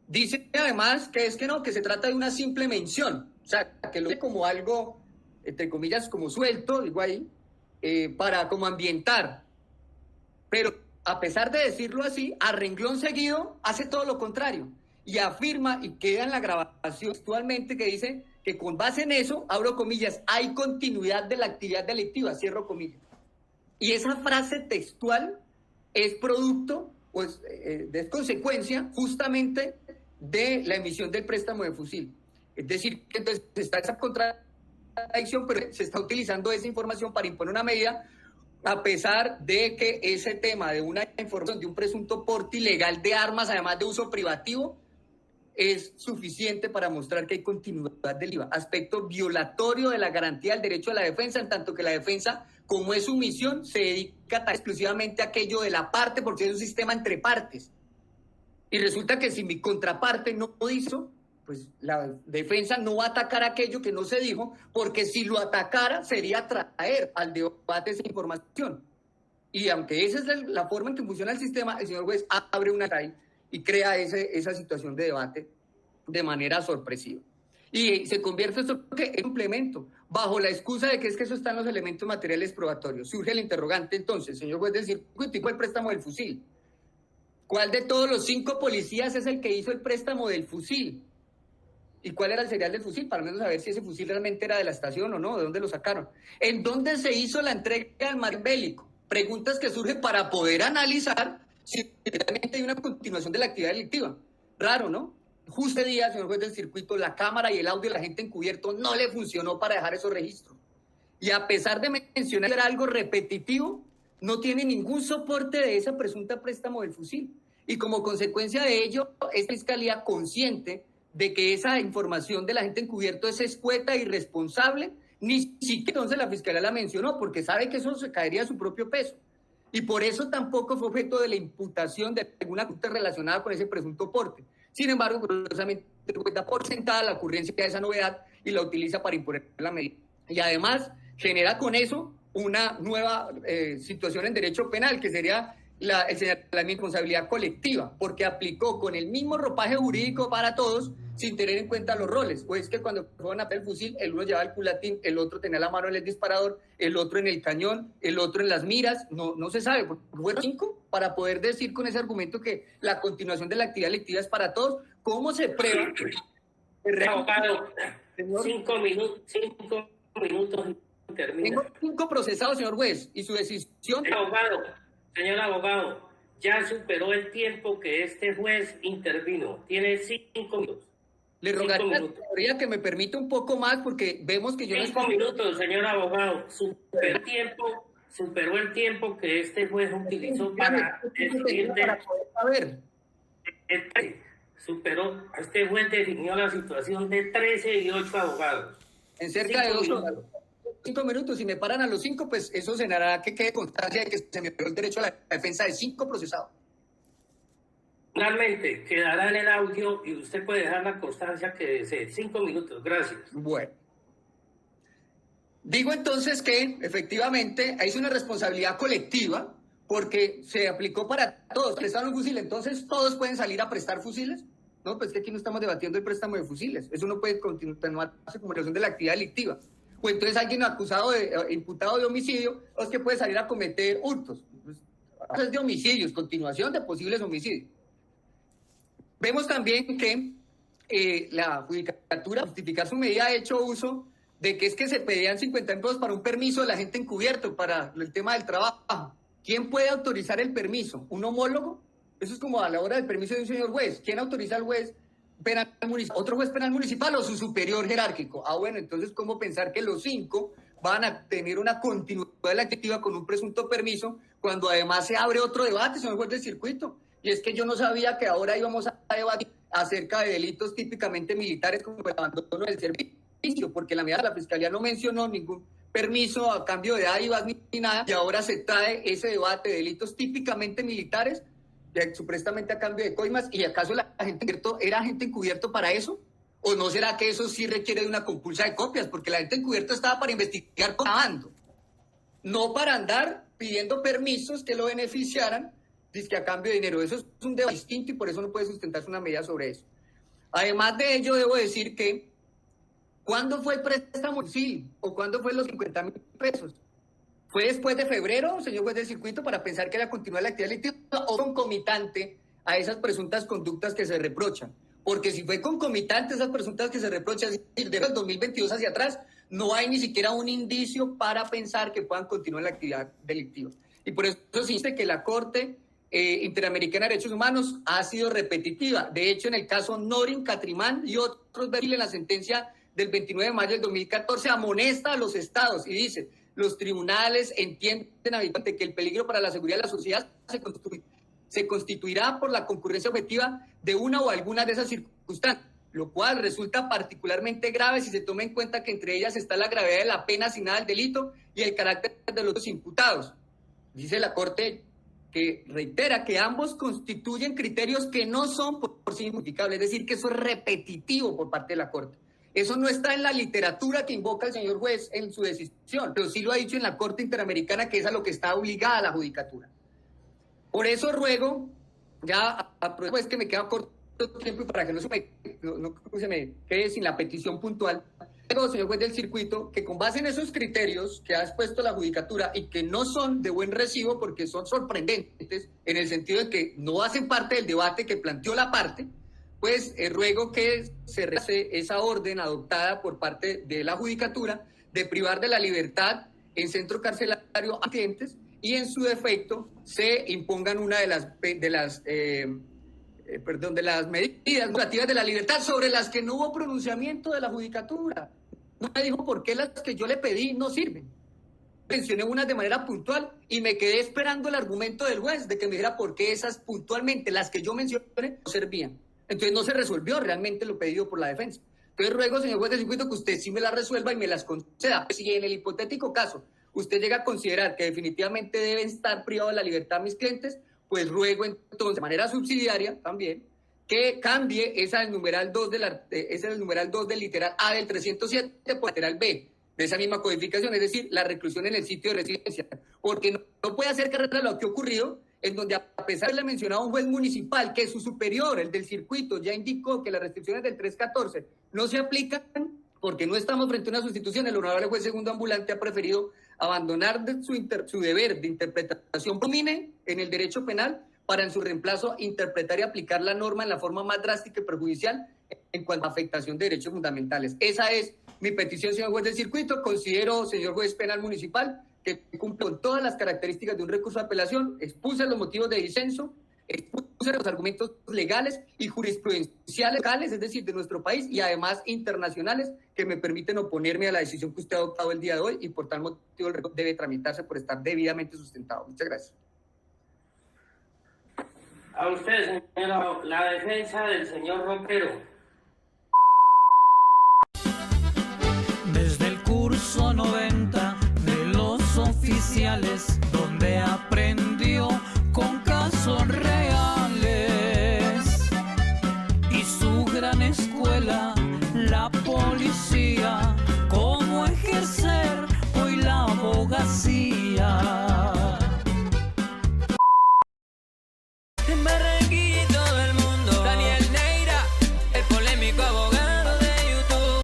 Dice además que que se trata de una simple mención, o sea, que lo ve como algo, entre comillas, como suelto, digo ahí, para como ambientar. Pero a pesar de decirlo así, a renglón seguido hace todo lo contrario y afirma, y queda en la grabación actualmente, que dice que con base en eso, abro comillas, hay continuidad de la actividad delictiva, cierro comillas. Y esa frase textual es producto, pues, es consecuencia justamente de la emisión del préstamo de fusil. Es decir, que entonces está esa contradicción, pero se está utilizando esa información para imponer una medida, a pesar de que ese tema de una información de un presunto porte ilegal de armas, además de uso privativo, es suficiente para mostrar que hay continuidad del IVA. Aspecto violatorio de la garantía del derecho a la defensa, en tanto que la defensa, como es su misión, se dedica exclusivamente a aquello de la parte, porque es un sistema entre partes. Y resulta que si mi contraparte no hizo, pues la defensa no va a atacar aquello que no se dijo, porque si lo atacara sería traer al debate esa información. Y aunque esa es la forma en que funciona el sistema, el señor juez abre una calle y crea esa situación de debate de manera sorpresiva. Y se convierte esto en complemento, bajo la excusa de que es que eso está en los elementos materiales probatorios. Surge el interrogante entonces, señor juez del circuito, ¿y cuál préstamo del fusil? ¿Cuál de todos los 5 policías es el que hizo el préstamo del fusil? ¿Y cuál era el serial del fusil? Para al menos saber si ese fusil realmente era de la estación o no, de dónde lo sacaron. ¿En dónde se hizo la entrega del material bélico? Preguntas que surgen para poder analizar si realmente hay una continuación de la actividad delictiva. Raro, ¿no? Justo ese día, señor juez del circuito, la cámara y el audio de la gente encubierto no le funcionó para dejar esos registros. Y a pesar de mencionar que era algo repetitivo, no tiene ningún soporte de esa presunta préstamo del fusil. Y como consecuencia de ello, esta fiscalía consciente de que esa información de la gente encubierto es escueta e irresponsable, ni siquiera entonces la fiscalía la mencionó, porque sabe que eso se caería a su propio peso. Y por eso tampoco fue objeto de la imputación de alguna conducta relacionada con ese presunto porte. Sin embargo, curiosamente, da por sentada la ocurrencia de esa novedad y la utiliza para imponer la medida. Y además genera con eso una nueva situación en derecho penal, que sería el señalamiento de responsabilidad colectiva, porque aplicó con el mismo ropaje jurídico para todos, sin tener en cuenta los roles. Pues que cuando fueron a ver el fusil, el uno llevaba el culatín, el otro tenía la mano en el disparador, el otro en el cañón, el otro en las miras. No se sabe, porque fueron 5 para poder decir con ese argumento que la continuación de la actividad delictiva es para todos. ¿Cómo se prueba? Abogado, 5 minutos, 5 minutos y termina. Tengo 5 procesados, señor juez, y su decisión... Señor abogado, ya superó el tiempo que este juez intervino. Tiene 5 minutos. Le rogaría a la señoría que me permita un poco más, porque vemos que yo... 5 minutos, señor abogado. Superó el tiempo que este juez utilizó para decidir saber. Este juez definió la situación de 13 y 8 abogados. En cerca de 2 horas. 5 minutos, si me paran a los 5, pues eso cenará que quede constancia de que se me dio el derecho a la defensa de 5 procesados. Finalmente, quedará en el audio y usted puede dejar la constancia que desee. 5 minutos, gracias. Bueno. Digo entonces que efectivamente hay una responsabilidad colectiva porque se aplicó para todos. Prestaron un fusil, entonces todos pueden salir a prestar fusiles. No, pues que aquí no estamos debatiendo el préstamo de fusiles. Eso no puede continuar como relación de la actividad delictiva. O entonces alguien acusado imputado de homicidio, es que puede salir a cometer hurtos. Pues, es de homicidios, continuación de posibles homicidios. Vemos también que la judicatura, para justificar su medida, ha hecho uso de que es que se pedían 50 pesos para un permiso de la gente encubierto, para el tema del trabajo. ¿Quién puede autorizar el permiso? ¿Un homólogo? Eso es como a la hora del permiso de un señor juez. ¿Quién autoriza al juez penal municipal? ¿Otro juez penal municipal o su superior jerárquico? Bueno, entonces, ¿cómo pensar que los 5 van a tener una continuidad de la actividad con un presunto permiso cuando además se abre otro debate, señor juez del circuito? Y es que yo no sabía que ahora íbamos a debatir acerca de delitos típicamente militares como el abandono del servicio, porque la medida de la Fiscalía no mencionó ningún permiso a cambio de dádivas ni nada, y ahora se trae ese debate de delitos típicamente militares, supuestamente a cambio de coimas. ¿Y acaso la gente era agente encubierto para eso? ¿O no será que eso sí requiere de una compulsa de copias? Porque la gente encubierto estaba para investigar contrabando, no para andar pidiendo permisos que lo beneficiaran, dizque a cambio de dinero. Eso es un debate distinto y por eso no puede sustentarse una medida sobre eso. Además de ello, debo decir que ¿cuándo fue el préstamo fusil? ¿O cuándo fue los 50.000 pesos? ¿Fue después de febrero, señor juez del circuito, para pensar que era continuar la actividad delictiva o concomitante a esas presuntas conductas que se reprochan? Porque si fue concomitante a esas presuntas que se reprochan, es decir, desde el 2022 hacia atrás, no hay ni siquiera un indicio para pensar que puedan continuar la actividad delictiva. Y por eso se dice que la Corte Interamericana de Derechos Humanos ha sido repetitiva. De hecho, en el caso Norin, Catrimán y otros, en la sentencia del 29 de mayo del 2014, amonesta a los estados y dice: los tribunales entienden habitualmente que el peligro para la seguridad de la sociedad se constituirá por la concurrencia objetiva de una o alguna de esas circunstancias, lo cual resulta particularmente grave si se toma en cuenta que entre ellas está la gravedad de la pena asignada al delito y el carácter de los imputados. Dice la Corte que reitera que ambos constituyen criterios que no son por sí modificables, es decir, que eso es repetitivo por parte de la Corte. Eso no está en la literatura que invoca el señor juez en su decisión, pero sí lo ha dicho en la Corte Interamericana, que es a lo que está obligada la judicatura. Por eso ruego, ya aprovecho pues que me queda corto tiempo y para que no se me quede sin la petición puntual, señor juez del circuito, que con base en esos criterios que ha expuesto la judicatura y que no son de buen recibo porque son sorprendentes en el sentido de que no hacen parte del debate que planteó la parte, pues ruego que se rechace esa orden adoptada por parte de la judicatura de privar de la libertad en centro carcelario a clientes y en su defecto se impongan una de las medidas negativas de la libertad sobre las que no hubo pronunciamiento de la judicatura. No me dijo por qué las que yo le pedí no sirven. Mencioné unas de manera puntual y me quedé esperando el argumento del juez de que me dijera por qué esas puntualmente, las que yo mencioné, no servían. Entonces no se resolvió realmente lo pedido por la defensa. Entonces ruego, señor juez del circuito, que usted sí me las resuelva y me las conceda. Si en el hipotético caso usted llega a considerar que definitivamente deben estar privados de la libertad mis clientes, pues ruego entonces de manera subsidiaria también que cambie esa del numeral 2 del literal A del 307 por literal B de esa misma codificación, es decir, la reclusión en el sitio de residencia, porque no puede hacer carrera lo que ha ocurrido, en donde a pesar de haberle mencionado a un juez municipal que su superior, el del circuito, ya indicó que las restricciones del 314 no se aplican porque no estamos frente a una sustitución, el honorable juez segundo ambulante ha preferido abandonar su deber de interpretación promine en el derecho penal para en su reemplazo interpretar y aplicar la norma en la forma más drástica y perjudicial en cuanto a afectación de derechos fundamentales. Esa es mi petición, señor juez del circuito. Considero, señor juez penal municipal, que cumple con todas las características de un recurso de apelación, expuse los motivos de disenso, expuse los argumentos legales y jurisprudenciales locales, es decir, de nuestro país, y además internacionales, que me permiten oponerme a la decisión que usted ha adoptado el día de hoy, y por tal motivo el recurso debe tramitarse por estar debidamente sustentado. Muchas gracias. A usted, señora, la defensa del señor Rompero. Desde el curso 90 de los oficiales, donde aprendió